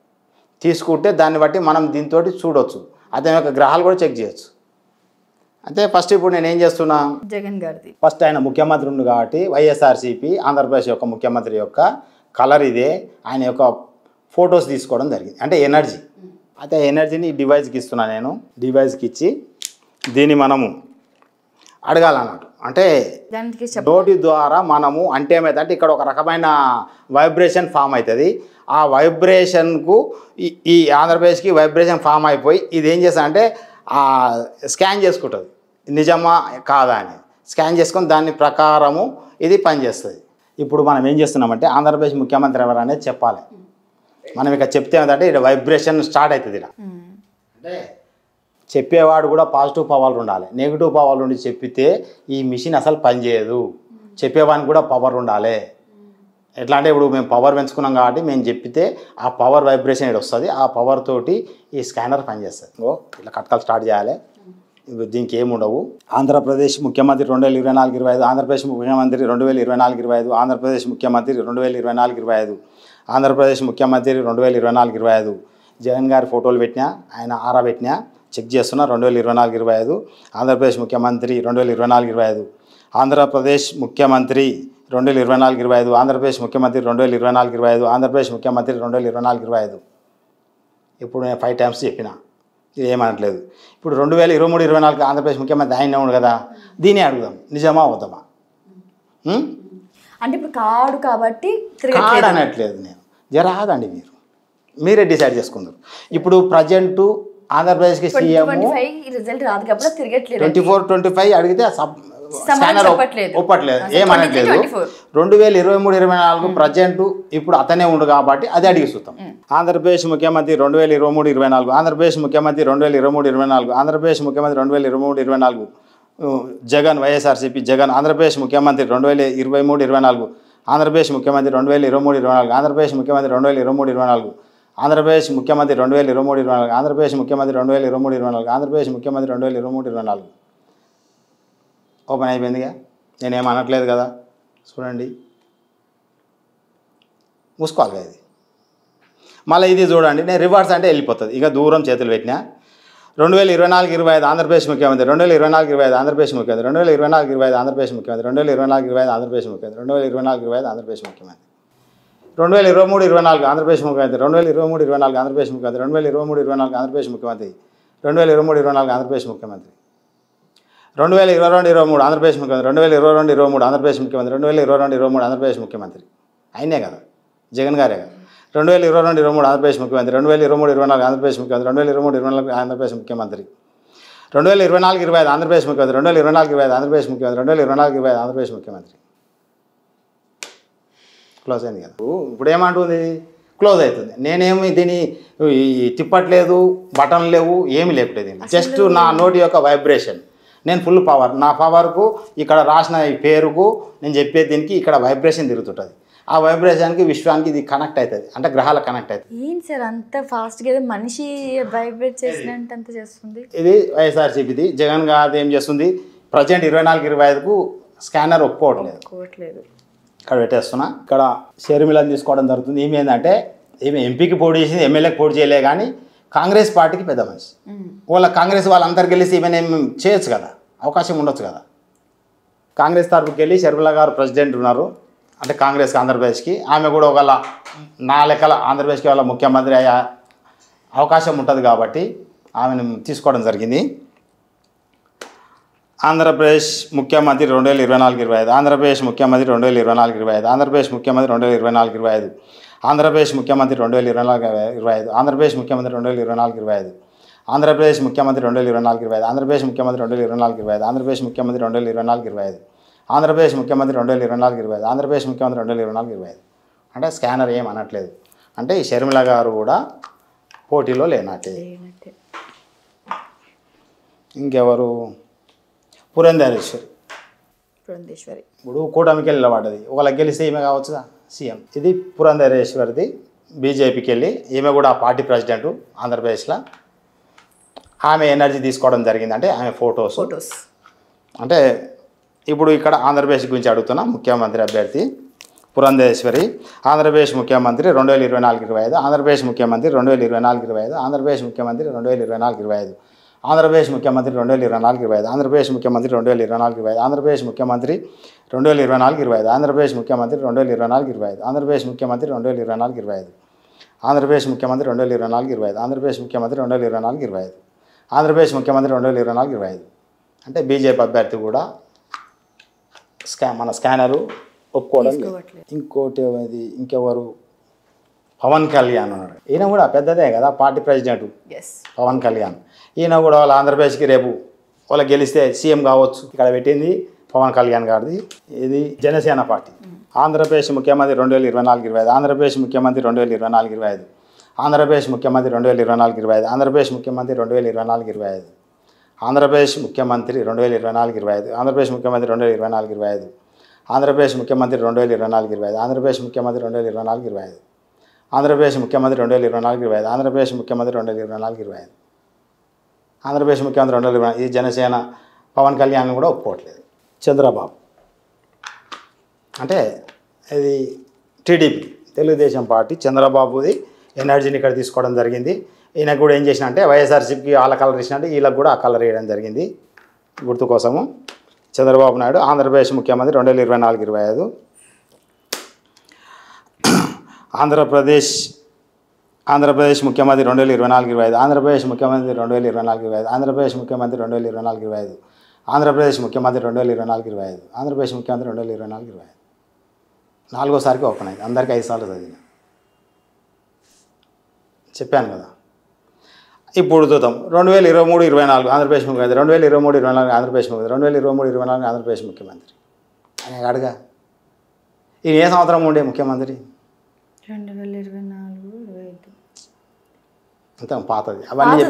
తీసుకుంటే దాన్ని బట్టి మనం దీంతో చూడవచ్చు. అతని యొక్క గ్రహాలు కూడా చెక్ చేయొచ్చు. అంటే ఫస్ట్ ఇప్పుడు నేను ఏం చేస్తున్నా, జగన్ గారిది ఫస్ట్ ఆయన ముఖ్యమంత్రి ఉండు కాబట్టి వైఎస్ఆర్సీపీ ఆంధ్రప్రదేశ్ యొక్క ముఖ్యమంత్రి యొక్క కలర్ ఇదే, ఆయన యొక్క ఫొటోస్ తీసుకోవడం జరిగింది. అంటే ఎనర్జీ. అయితే ఎనర్జీని ఈ డివైస్కి ఇస్తున్నాను నేను. డివైస్కి ఇచ్చి దీన్ని మనము అడగాలన్నట్టు. అంటే నోటి ద్వారా మనము అంటే ఏమైందంటే ఇక్కడ ఒక రకమైన వైబ్రేషన్ ఫామ్ అవుతుంది. ఆ వైబ్రేషన్కు ఈ ఆంధ్రప్రదేశ్కి వైబ్రేషన్ ఫామ్ అయిపోయి ఇది ఏం చేస్తానంటే స్కాన్ చేసుకుంటుంది నిజమా కాదా అని. స్కాన్ చేసుకొని దాని ప్రకారము ఇది పనిచేస్తుంది. ఇప్పుడు మనం ఏం చేస్తున్నామంటే ఆంధ్రప్రదేశ్ ముఖ్యమంత్రి ఎవరు అనేది చెప్పాలి. మనం ఇక చెప్తే ఏమంటే ఇక్కడ వైబ్రేషన్ స్టార్ట్ అవుతుంది. ఇక్కడ అంటే చెప్పేవాడు కూడా పాజిటివ్ పవర్లు ఉండాలి, నెగిటివ్ పవర్లు ఉండి చెప్పితే ఈ మిషన్ అసలు పనిచేయదు. చెప్పేవానికి కూడా పవర్ ఉండాలి. ఎట్లా అంటే ఇప్పుడు మేము పవర్ పెంచుకున్నాం కాబట్టి మేము చెప్పితే ఆ పవర్ వైబ్రేషన్ ఇక్కడ వస్తుంది. ఆ పవర్ తోటి ఈ స్కానర్ పనిచేస్తుంది. ఇట్లా కట్కలు స్టార్ట్ చేయాలి. దీనికి ఏముండవు. ఆంధ్రప్రదేశ్ ముఖ్యమంత్రి 2024-25, ఆంధ్రప్రదేశ్ ముఖ్యమంత్రి 2024-25, ఆంధ్రప్రదేశ్ ముఖ్యమంత్రి 2024-25, ఆంధ్రప్రదేశ్ ముఖ్యమంత్రి 2024-25. జగన్ గారి ఫోటోలు పెట్టినా, ఆయన ఆరా పెట్టినా చెక్ చేస్తున్నా. 2024-25 ఆంధ్రప్రదేశ్ ముఖ్యమంత్రి 2024-25, ఆంధ్రప్రదేశ్ ముఖ్యమంత్రి 2024-25, ఆంధ్రప్రదేశ్ ముఖ్యమంత్రి 2024-25, ఆంధ్రప్రదేశ్ ముఖ్యమంత్రి 2024-25. ఇప్పుడు నేను 5 టైమ్స్ చెప్పిన, ఇది ఏమనట్లేదు. ఇప్పుడు 2023-24 ఆంధ్రప్రదేశ్ ముఖ్యమంత్రి ఆయన ఉన్నాడు కదా, దీన్ని అడుగుదాం నిజమా అవుతామా. అంటే ఇప్పుడు కాడు కాబట్టి కాడు అనట్లేదు నేను, జర ఆగండి, మీరే డిసైడ్ చేసుకుందరు. ఇప్పుడు ప్రజెంట్ ఆంధ్రప్రదేశ్కి సీఎం 24-25 అడిగితే స్కానర్ ఒప్పట్లేదు, ఏమనట్లేదు. 2023-24 ప్రజెంట్ ఇప్పుడు అతనే ఉండు కాబట్టి అది అడిగి చూద్దాం. ఆంధ్రప్రదేశ్ ముఖ్యమంత్రి 2023-24, ఆంధ్రప్రదేశ్ ముఖ్యమంత్రి 2023-24, ఆంధ్రప్రదేశ్ ముఖ్యమంత్రి 2023-24, జగన్ వైఎస్ఆర్సీపీ జగన్. ఆంధ్రప్రదేశ్ ముఖ్యమంత్రి 2023-24, ఆంధ్రప్రదేశ్ ముఖ్యమంత్రి 2023-24, ఆంధ్రప్రదేశ్ ముఖ్యమంత్రి 2023-24, ఆంధ్రప్రదేశ్ ముఖ్యమంత్రి 2023-24, ఆంధ్రప్రదేశ్ ముఖ్యమంత్రి 2023-24, ఆంధ్రప్రదేశ్ ముఖ్యమంత్రి 2023-24. ఓపెన్ అయిపోయిందిగా, నేనేం అనట్లేదు కదా. చూడండి, మూసుకోవాలి కదా ఇది. మళ్ళీ ఇది చూడండి, నేను రివర్స్ అంటే వెళ్ళిపోతుంది. ఇక దూరం చేతులు పెట్టినా 2024-25 ఆంధ్రప్రదేశ్ ముఖ్యమంత్రి 2024-25 ఆంధ్రప్రదేశ్ ముఖ్యమంత్రి 2024-25 ఆంధ్రప్రదేశ్ ముఖ్యమంత్రి 2024-25 ఆంధ్రప్రదేశ్ ముఖ్యమంత్రి 2024-25 ఆంధ్రప్రదేశ్ ముఖ్యమంత్రి 2023-24 ఆంధ్రప్రదేశ్ ముఖ్యమంత్రి 2023-24 ఆంధ్రప్రదేశ్ ముఖ్యమంత్రి 2023-24 ఆంధ్రప్రదేశ్ ముఖ్యమంత్రి 2023-24 ఆంధ్రప్రదేశ్ ముఖ్యమంత్రి 2022-23 ఆంధ్రప్రదేశ్ ముఖ్యమంత్రి 2022-23 ఆంధ్రప్రదేశ్ ముఖ్యమంత్రి 2022-23 ఆంధ్రప్రదేశ్ ముఖ్యమంత్రి అయినే కదా జగన్ గారే కదా 2022-23 ఆంధ్రప్రదేశ్ ముఖ్యమంత్రి 2023-24 ఆంధ్రప్రదేశ్ ముఖ్యమంత్రి 2023-24 ఆంధ్రప్రదేశ్ ముఖ్యమంత్రి 2024-25 ఆంధ్రప్రదేశ్ ముఖ్యమంత్రి 2024-25 ఆంధ్రప్రదేశ్ ముఖ్యమంత్రి 2024-25 ఆంధ్రప్రదేశ్ ముఖ్యమంత్రి క్లోజ్ అయింది కదా ఇప్పుడు ఏమంటుంది క్లోజ్ అవుతుంది నేనేమి దీన్ని తిప్పట్లేదు బటన్ లేవు ఏమి లేకపోతే జస్ట్ నా నోటి యొక్క వైబ్రేషన్ నేను ఫుల్ పవర్ నా పవర్కు ఇక్కడ రాసిన ఈ పేరుకు నేను చెప్పే దీనికి ఇక్కడ వైబ్రేషన్ తిరుగుతుంటుంది ఆ వైబ్రేషన్కి విశ్వానికి ఇది కనెక్ట్ అవుతుంది అంటే గ్రహాలకు కనెక్ట్ అవుతుంది ఏంటి సార్ అంత ఫాస్ట్గా మనిషి వైబ్రేట్ చేసినట్టు అంత చేస్తుంది ఇది వైఎస్ఆర్సీపీది జగన్ గారు ఏం చేస్తుంది ప్రజెంట్ 24-25కు స్కానర్ ఒప్పుకోవట్లేదు ఇక్కడ పెట్టేస్తున్నా ఇక్కడ షర్మిలను తీసుకోవడం జరుగుతుంది ఈమె ఏంటంటే ఈమె ఎంపీకి పోటీ చేసింది ఎమ్మెల్యేకి పోటీ చేయలే కానీ కాంగ్రెస్ పార్టీకి పెద్ద మనిషి కాంగ్రెస్ వాళ్ళందరికి వెళ్ళి ఈమెను ఏం చేయొచ్చు కదా అవకాశం ఉండొచ్చు కదా కాంగ్రెస్ తరఫుకి వెళ్ళి షర్మిల గారు ప్రెసిడెంట్ ఉన్నారు అంటే కాంగ్రెస్కి ఆంధ్రప్రదేశ్కి ఆమె కూడా ఒకవేళ నా లెక్కల ఆంధ్రప్రదేశ్కి వాళ్ళ ముఖ్యమంత్రి అయ్యే అవకాశం ఉంటుంది కాబట్టి ఆమెను తీసుకోవడం జరిగింది ఆంధ్రప్రదేశ్ ముఖ్యమంత్రి 2024-25 ఆంధ్రప్రదేశ్ ముఖ్యమంత్రి 2024-25 ఆంధ్రప్రదేశ్ ముఖ్యమంత్రి 2024-25 ఆంధ్రప్రదేశ్ ముఖ్యమంత్రి 2024-25 ఆంధ్రప్రదేశ్ ముఖ్యమంత్రి 2024-25 ఆంధ్రప్రదేశ్ ముఖ్యమంత్రి 2024-25 ఆంధ్రప్రదేశ్ ముఖ్యమంత్రి 2024-25 ఆంధ్రప్రదేశ్ ముఖ్యమంత్రి 2024-25 ఆంధ్రప్రదేశ్ ముఖ్యమంత్రి 2024-25 ఆంధ్రప్రదేశ్ ముఖ్యమంత్రి 2024-25 అంటే స్కానర్ ఏం అనట్లేదు అంటే ఈ షర్మిల గారు కూడా పోటీలో లేనట్టే ఇంకెవరు పురంధేశ్వరి ఇప్పుడు కూటమికి వెళ్ళి నిలబడ్డది ఒకళ్ళకి గెలిస్తే ఈమె కావచ్చుగా సీఎం ఇది పురంధరేశ్వరిది బీజేపీకి వెళ్ళి ఈమె కూడా పార్టీ ప్రెసిడెంట్ ఆంధ్రప్రదేశ్లో ఆమె ఎనర్జీ తీసుకోవడం జరిగింది అంటే ఆమె ఫొటోస్ అంటే ఇప్పుడు ఇక్కడ ఆంధ్రప్రదేశ్ గురించి అడుగుతున్నా ముఖ్యమంత్రి అభ్యర్థి పురంధేశ్వరి ఆంధ్రప్రదేశ్ ముఖ్యమంత్రి 2024-25 ఆంధ్రప్రదేశ్ ముఖ్యమంత్రి 2024-25 ఆంధ్రప్రదేశ్ ముఖ్యమంత్రి 2024-25 ఆంధ్రప్రదేశ్ ముఖ్యమంత్రి 2024-25 ఆంధ్రప్రదేశ్ ముఖ్యమంత్రి 2024-25 ఆంధ్రప్రదేశ్ ముఖ్యమంత్రి 2024-25 ఆంధ్రప్రదేశ్ ముఖ్యమంత్రి 2024-25 ఆంధ్రప్రదేశ్ ముఖ్యమంత్రి 2024-25 ఆంధ్రప్రదేశ్ ముఖ్యమంత్రి 2024-25 ఆంధ్రప్రదేశ్ ముఖ్యమంత్రి 2024-25 ఆంధ్రప్రదేశ్ ముఖ్యమంత్రి 2024-25 అంటే బీజేపీ అభ్యర్థి కూడా మన స్కానరు ఒప్పుకోవడం ఇంకోటి అది ఇంకెవరు పవన్ కళ్యాణ్ ఉన్నాడు ఈయన కూడా పెద్దదే కదా పార్టీ ప్రెసిడెంట్ పవన్ కళ్యాణ్ ఈయన కూడా వాళ్ళ ఆంధ్రప్రదేశ్కి రేపు వాళ్ళ గెలిస్తే సీఎం కావచ్చు ఇక్కడ పెట్టింది పవన్ కళ్యాణ్ గారిది ఇది జనసేన పార్టీ ఆంధ్రప్రదేశ్ ముఖ్యమంత్రి 2024-25 ఆంధ్రప్రదేశ్ ముఖ్యమంత్రి 2024-25 ఆంధ్రప్రదేశ్ ముఖ్యమంత్రి 2024-25 ఆంధ్రప్రదేశ్ ముఖ్యమంత్రి 2024-25 ఆంధ్రప్రదేశ్ ముఖ్యమంత్రి 2024-25 ఆంధ్రప్రదేశ్ ముఖ్యమంత్రి 2024-25 ఆంధ్రప్రదేశ్ ముఖ్యమంత్రి 2024-25 ఆంధ్రప్రదేశ్ ముఖ్యమంత్రి 2024-25 ఆంధ్రప్రదేశ్ ముఖ్యమంత్రి 2024-25 ఆంధ్రప్రదేశ్ ముఖ్యమంత్రి 2024-25 ఆంధ్రప్రదేశ్ ముఖ్యమంత్రి 2024 ఈ జనసేన పవన్ కళ్యాణ్ కూడా ఒప్పుకోవట్లేదు చంద్రబాబు అంటే ఇది టీడీపీ తెలుగుదేశం పార్టీ చంద్రబాబుది ఎనర్జీని ఇక్కడ తీసుకోవడం జరిగింది ఈయన కూడా ఏం చేసిన అంటే వైఎస్ఆర్సీపీకి వాళ్ళ కలర్ ఇచ్చినట్టు వీళ్ళకి కూడా ఆ కలర్ వేయడం జరిగింది గుర్తు కోసము చంద్రబాబు నాయుడు ఆంధ్రప్రదేశ్ ముఖ్యమంత్రి 2024-25 ఆంధ్రప్రదేశ్ ముఖ్యమంత్రి 2024-25 ఆంధ్రప్రదేశ్ ముఖ్యమంత్రి 2024-25 ఆంధ్రప్రదేశ్ ముఖ్యమంత్రి 2024-25 ఆంధ్రప్రదేశ్ ముఖ్యమంత్రి 2024-25 ఆంధ్రప్రదేశ్ ముఖ్యమంత్రి 2024-25 నాలుగోసారికి ఓపెన్ అయింది అందరికీ 5 సార్లు చదివిన చెప్పాను కదా ఇప్పుడు చూద్దాం 2023-24 ఆంధ్రప్రదేశ్ ముఖ్యమంత్రి 2023-24 ఆంధ్రప్రదేశ్ ముఖ్యమంత్రి 2023-24 ఆంధ్రప్రదేశ్ ముఖ్యమంత్రి అని అడగా ఈయన ఏ సంవత్సరం ఉండే ముఖ్యమంత్రి 2024-25 అంత పాతది అవన్నీ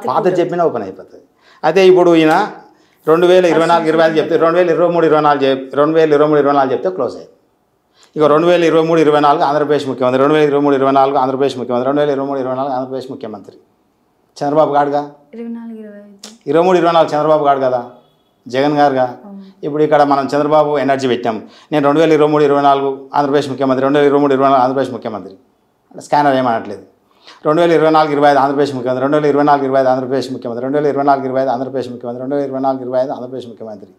పాత చెప్పినా ఓపెన్ అయిపోతుంది అయితే ఇప్పుడు ఈయన 2024-25 చెప్తే 2023-24 చెప్తే క్లోజ్ అయ్యింది ఇక 2023-24 ఆంధ్రప్రదేశ్ ముఖ్యమంత్రి 2023-24 ఆంధ్రప్రదేశ్ ముఖ్యమంత్రి 2023-24 ఆంధ్రప్రదేశ్ ముఖ్యమంత్రి చంద్రబాబు గారుగా 23-24 చంద్రబాబు గారు కదా జగన్ గారుగా ఇప్పుడు ఇక్కడ మనం చంద్రబాబు ఎనర్జీ పెట్టాం నేను 2023-24 ఆంధ్రప్రదేశ్ ముఖ్యమంత్రి 2023-24 ఆంధ్రప్రదేశ్ ముఖ్యమంత్రి స్కానర్ ఏమనట్లేదు 2024-25 ఆంధ్రప్రదేశ్ ముఖ్యమంత్రి 2024-25 ఆంధ్రప్రదేశ్ ముఖ్యమంత్రి 2024-25 ఆంధ్రప్రదేశ్ ముఖ్యమంత్రి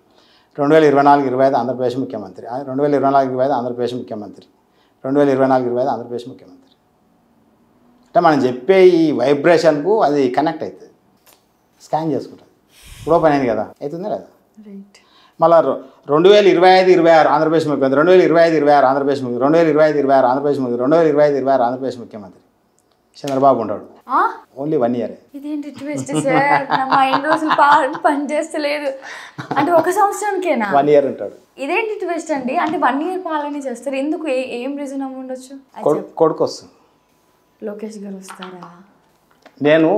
2024-25 ఆంధ్రప్రదేశ్ ముఖ్యమంత్రి 2024-25 ఆంధ్రప్రదేశ్ ముఖ్యమంత్రి 2024-25 ఆంధ్రప్రదేశ్ ముఖ్యమంత్రి 2024-25 ఆంధ్రప్రదేశ్ ముఖ్యమంత్రి అంటే మనం చెప్పే ఈ వైబ్రేషన్కు అది కనెక్ట్ అవుతుంది, స్కాన్ చేసుకుంటుంది. ఇప్పుడు ఓపెన్ అయింది కదా, అవుతుందా లేదా? మళ్ళీ 2025-26 ఆంధ్రప్రదేశ్ ముఖ్యమంత్రి 2025-26 ఆంధ్రప్రదేశ్ ముఖ్యమంత్రి 2025-26 ఆంధ్రప్రదేశ్ ముఖ్యమంత్రి 2025-26 ఆంధ్రప్రదేశ్ ముఖ్యమంత్రి చంద్రబాబు ఉంటాడు. Only 1 year. ఇదేంటి ట్విస్ట్ సార్, నా మైండ్ రోజులు పని చేస్తలేదు. అంటే 1 సంవత్సరానికేనా? 1 ఇయర్ ఉంటాడు. ఇదేంటి ట్విస్ట్ అండి? అంటే 1 ఇయర్ పాలన చేస్తారు ఎందుకు? ఏం రీజన్ అమ్మ ఉండొచ్చు? కొడుకు వస్తుంది. లోకేష్ గారు వస్తారా? నేను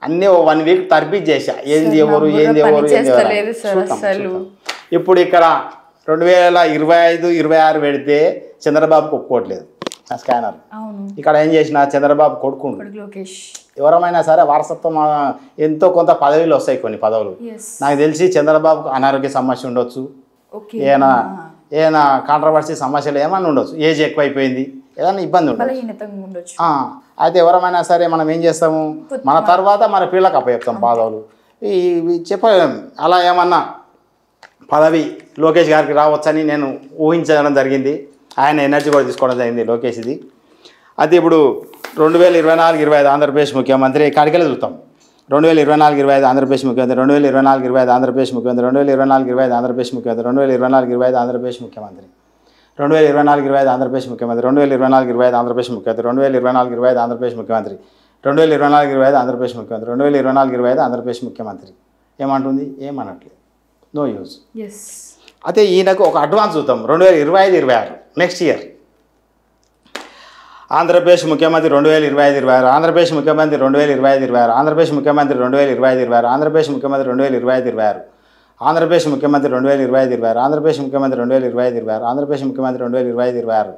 అన్నీ 1 వీక్ తర్బీజ్ చేశా, ఏంది ఎవరు ఇప్పుడు ఇక్కడ 2025-26 పెడితే చంద్రబాబుకు ఒప్పుకోవట్లేదు నా స్కానర్. ఇక్కడ ఏం చేసిన చంద్రబాబు కొడుకుండు లోకేష్. ఎవరమైనా సరే వారసత్వం ఎంతో కొంత పదవిలు వస్తాయి, కొన్ని పదవులు. నాకు తెలిసి చంద్రబాబుకు అనారోగ్య సమస్య ఉండొచ్చు, ఏదైనా కాంట్రవర్సీ సమస్యలు ఏమైనా ఉండొచ్చు, ఏజ్ ఎక్కువైపోయింది, ఏదైనా ఇబ్బంది ఉండొచ్చు. అయితే ఎవరమైనా సరే మనం ఏం చేస్తాము, మన తర్వాత మన పిల్లలకు అప్పచెప్తాం పదవులు. చెప్పలేము అలా ఏమన్నా పదవి లోకేష్ గారికి రావచ్చని నేను ఊహించడం జరిగింది. ఆయన ఎనర్జీ కూడా తీసుకోవడం జరిగింది లోకేష్ ఇది. అయితే ఇప్పుడు 2024-25 ఆంధ్రప్రదేశ్ ముఖ్యమంత్రి కాడికెళ్ళి చూస్తాం. 2024-25 ఆంధ్రప్రదేశ్ ముఖ్యమంత్రి 2024-25 ఆంధ్రప్రదేశ్ ముఖ్యమంత్రి 2024-25 ఆంధ్రప్రదేశ్ ముఖ్యమంత్రి 2024-25 ఆంధ్రప్రదేశ్ ముఖ్యమంత్రి 2024-25 ఆంధ్రప్రదేశ్ ముఖ్యమంత్రి 2024-25 ఆంధ్రప్రదేశ్ ముఖ్యమంత్రి 2024-25 ఆంధ్రప్రదేశ్ ముఖ్యమంత్రి 2024-25 ఆంధ్రప్రదేశ్ ముఖ్యమంత్రి 2024-25 ఆంధ్రప్రదేశ్ ముఖ్యమంత్రి ఏమంటుంది? ఏమనట్లేదు, నో యూజ్. అయితే ఈయనకు ఒక అడ్వాన్స్ చూద్దాం. 2025-26 నెక్స్ట్ ఇయర్ ఆంధ్రప్రదేశ్ ముఖ్యమంత్రి 2025-26 ఆంధ్రప్రదేశ్ ముఖ్యమంత్రి 2025-26 ఆంధ్రప్రదేశ్ ముఖ్యమంత్రి 2025-26 ఆంధ్రప్రదేశ్ ముఖ్యమంత్రి 2025-26 ఆంధ్రప్రదేశ్ ముఖ్యమంత్రి 2025-26 ఆంధ్రప్రదేశ్ ముఖ్యమంత్రి 2025-26 ఆంధ్రప్రదేశ్ ముఖ్యమంత్రి 2025-26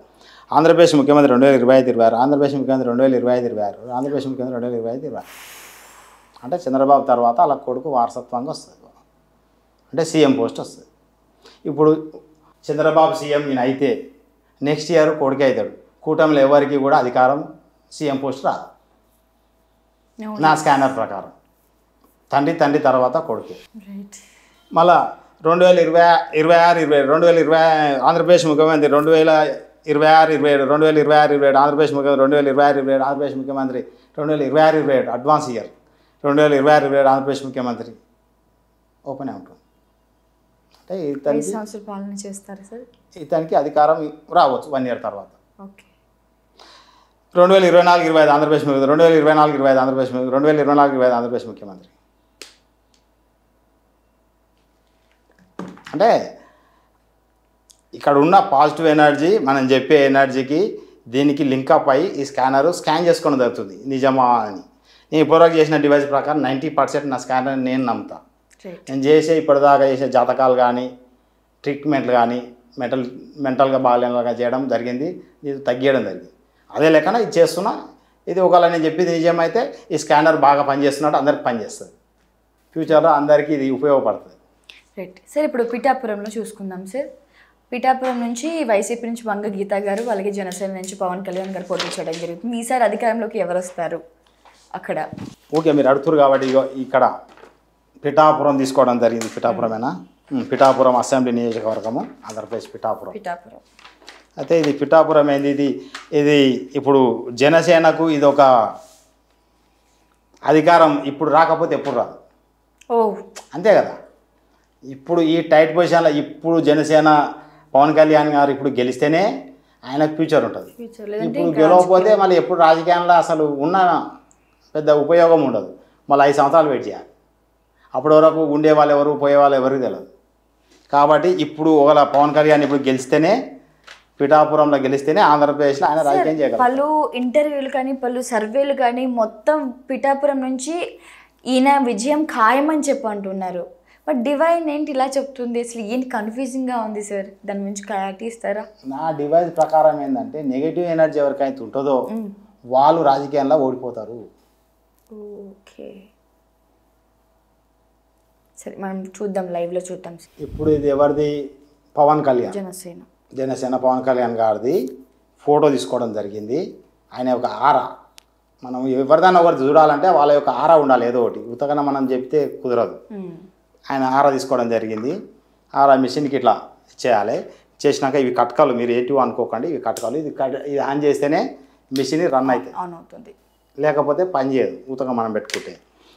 ఆంధ్రప్రదేశ్ ముఖ్యమంత్రి 2025-26 ఆంధ్రప్రదేశ్ ముఖ్యమంత్రి 2025-26 ఆంధ్రప్రదేశ్ ముఖ్యమంత్రి 2025-26 అంటే చంద్రబాబు తర్వాత అలా కొడుకు వారసత్వంగా వస్తుంది, అంటే సీఎం పోస్ట్ వస్తుంది. ఇప్పుడు చంద్రబాబు సీఎం ఈయన అయితే నెక్స్ట్ ఇయర్ కొడుకే అవుతాడు. కూటమిలో ఎవరికి కూడా అధికారం సీఎం పోస్ట్ రాదు నా స్కానర్ ప్రకారం. తండ్రి తర్వాత కొడుకే. మళ్ళా 2026-27 ఆంధ్రప్రదేశ్ ముఖ్యమంత్రి 2026-27 2026-27 ఆంధ్రప్రదేశ్ ముఖ్యమంత్రి 2026-27 ఆంధ్రప్రదేశ్ ముఖ్యమంత్రి 2026-27 అడ్వాన్స్ ఇయర్ 2026-27 ఆంధ్రప్రదేశ్ ముఖ్యమంత్రి ఓపెన్ ఉంటుంది. అంటే పాలన చేస్తారు సార్. ఇతనికి అధికారం రావచ్చు 1 ఇయర్ తర్వాత. 2024-25 ఆంధ్రప్రదేశ్ ముఖ్యమంత్రి 2024-25 ఆంధ్రప్రదేశ్ ముఖ్యమంత్రి 2024-25 ఆంధ్రప్రదేశ్ ముఖ్యమంత్రి అంటే ఇక్కడ ఉన్న పాజిటివ్ ఎనర్జీ మనం చెప్పే ఎనర్జీకి దీనికి లింకప్ అయ్యి ఈ స్కానరు స్కాన్ చేసుకోవడం జరుగుతుంది నిజమా అని. నేను ఇప్పటివరకు చేసిన డివైస్ ప్రకారం 90% నా స్కానర్ నేను నమ్ముతా. నేను ఇప్పటిదాకా చేసే జాతకాలు కానీ ట్రీట్మెంట్లు కానీ మెంటల్గా బాగాలేనలాగా చేయడం జరిగింది, ఇది తగ్గియడం జరిగింది. అదే లెక్కన ఇది చేస్తున్నా. ఇది ఒకవేళ నేను చెప్పింది నిజమైతే ఈ స్కానర్ బాగా పనిచేస్తున్నట్టు అందరికి పనిచేస్తుంది, ఫ్యూచర్లో అందరికీ ఇది ఉపయోగపడుతుంది. Right sir. ఇప్పుడు పిఠాపురంలో చూసుకుందాం సార్. పిఠాపురం నుంచి వైసీపీ నుంచి వంగ గీత గారు, అలాగే జనసేన నుంచి పవన్ కళ్యాణ్ గారు పోటీ చేయడం జరుగుతుంది. ఈసారి అధికారంలోకి ఎవరు వస్తారు అక్కడ? ఓకే, మీరు అడుగుతారు కాబట్టి ఇక్కడ పిఠాపురం తీసుకోవడం జరిగింది. పిఠాపురమేనా? పిఠాపురం అసెంబ్లీ నియోజకవర్గము, ఆంధ్రప్రదేశ్ పిఠాపురం. అయితే ఇది పిఠాపురం ఏంది, ఇది ఇప్పుడు జనసేనకు ఇది ఒక అధికారం ఇప్పుడు రాకపోతే ఎప్పుడు రాదు, అంతే కదా. ఇప్పుడు ఈ టైట్ పొజిషన్లో ఇప్పుడు జనసేన పవన్ కళ్యాణ్ గారు ఇప్పుడు గెలిస్తేనే ఆయనకు ఫ్యూచర్ ఉంటుంది. ఇప్పుడు గెలవకపోతే మళ్ళీ ఎప్పుడు రాజకీయాల్లో అసలు ఉన్న పెద్ద ఉపయోగం ఉండదు. మళ్ళీ 5 సంవత్సరాలు వెయిట్ చేయాలి. అప్పటి వరకు ఉండే వాళ్ళు ఎవరు, పోయే వాళ్ళు ఎవరికి తెలియదు. కాబట్టి ఇప్పుడు ఒకవేళ పవన్ కళ్యాణ్ ఇప్పుడు గెలిస్తేనే, పిఠాపురంలో గెలిస్తేనే ఆంధ్రప్రదేశ్లో ఆయన రాజకీయం చేయగలరు. పలు ఇంటర్వ్యూలు కానీ పలు సర్వేలు కానీ మొత్తం పిఠాపురం నుంచి ఈయన విజయం ఖాయమని చెప్పి అంటున్నారు. బట్ డివైన్ ఏంటి ఇలా చెప్తుంది? అసలు ఏంటి కన్ఫ్యూజింగ్గా ఉంది సార్, దాని గురించి క్లారిటీ ఇస్తారా? నా డివైస్ ప్రకారం ఏంటంటే నెగిటివ్ ఎనర్జీ ఎవరికైతే ఉంటుందో వాళ్ళు రాజకీయాల్లో ఓడిపోతారు. ఓకే సరే, మనం చూద్దాం, లైవ్లో చూద్దాం. ఇప్పుడు ఇది ఎవరిది? పవన్ కళ్యాణ్, జనసేన పవన్ కళ్యాణ్ గారిది ఫోటో తీసుకోవడం జరిగింది. ఆయన ఒక ఆరా మనం ఎవరిదైనా ఒకటి చూడాలంటే వాళ్ళ యొక్క ఆరా ఉండాలి, ఏదో ఒకటి ఉతకన మనం చెప్తే కుదరదు. ఆయన ఆరా తీసుకోవడం జరిగింది. ఆరా మిషన్కి ఇట్లా చేయాలి. చేసినాక ఇవి కట్కాలు, మీరు ఏంటివి అనుకోకండి, ఇవి కట్కాలు. ఇది ఆన్ చేస్తేనే మిషన్ రన్ అవుతుంది, లేకపోతే పని చేయదు ఉతక మనం పెట్టుకుంటే.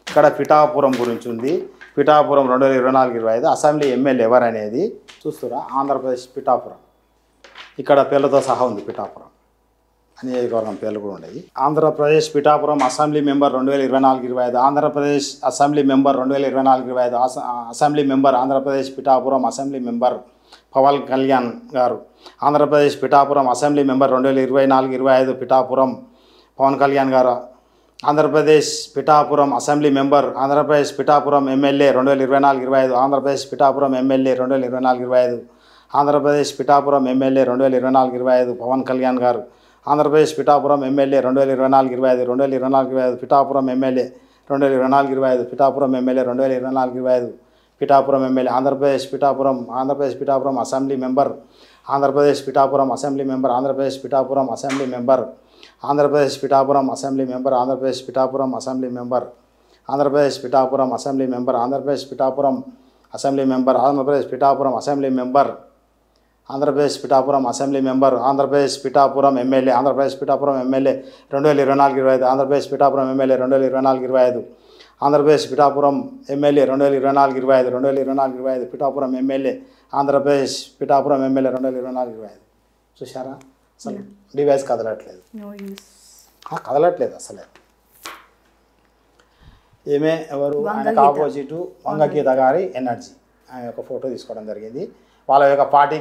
ఇక్కడ పిఠాపురం గురించి ఉంది. పిఠాపురం 2024-25 అసెంబ్లీ ఎమ్మెల్యే ఎవరు అనేది చూస్తురా. ఆంధ్రప్రదేశ్ పిఠాపురం ఇక్కడ పేర్లతో సహా ఉంది. పిఠాపురం నియోజకవర్గం పేర్లు కూడా ఉండేది. Andhra Pradesh Pithapuram assembly member 2024-25. Andhra Pradesh assembly member 2024-25 assembly member Andhra Pradesh Pithapuram assembly member Pawan Kalyan గారు. ఆంధ్రప్రదేశ్ పిఠాపురం అసెంబ్లీ మెంబర్ 2024-25 పిఠాపురం పవన్ కళ్యాణ్ గారు. Andhra Pradesh Pithapuram assembly member Andhra Pradesh Pithapuram MLA 2024-25. Andhra Pradesh Pithapuram MLA 2024-25. Andhra Pradesh Pithapuram MLA 2024-25 Pawan Kalyan గారు. Andhra Pradesh Pithapuram MLA 2024-25. 2024-25 Pithapuram MLA 2024-25 Pithapuram MLA 2024-25 Pithapuram MLA. Andhra Pradesh Pithapuram assembly member Andhra Pradesh Pithapuram assembly member Andhra Pradesh Pithapuram assembly member Andhra Pradesh Pithapuram assembly member Andhra Pradesh Pithapuram assembly member Andhra Pradesh Pithapuram assembly member Andhra Pradesh Pithapuram assembly member Andhra Pradesh Pithapuram assembly member Andhra Pradesh Pithapuram assembly member Andhra Pradesh Pithapuram MLA Andhra Pradesh Pithapuram MLA 2024-25. Andhra Pradesh Pithapuram MLA 2024-25. Andhra Pradesh Pithapuram MLA 2024-25. 2024-25 Pithapuram MLA Andhra Pradesh Pithapuram MLA 2024-25. చూసారా, అసలు device కదలట్లేదు, కదలట్లేదు అసలే. ఏమే ఎవరు ఆయనకు opposite Vanga Geetha గారి energy, ఆయన యొక్క photo తీసుకోవడం జరిగింది. వాళ్ళ యొక్క పార్టీ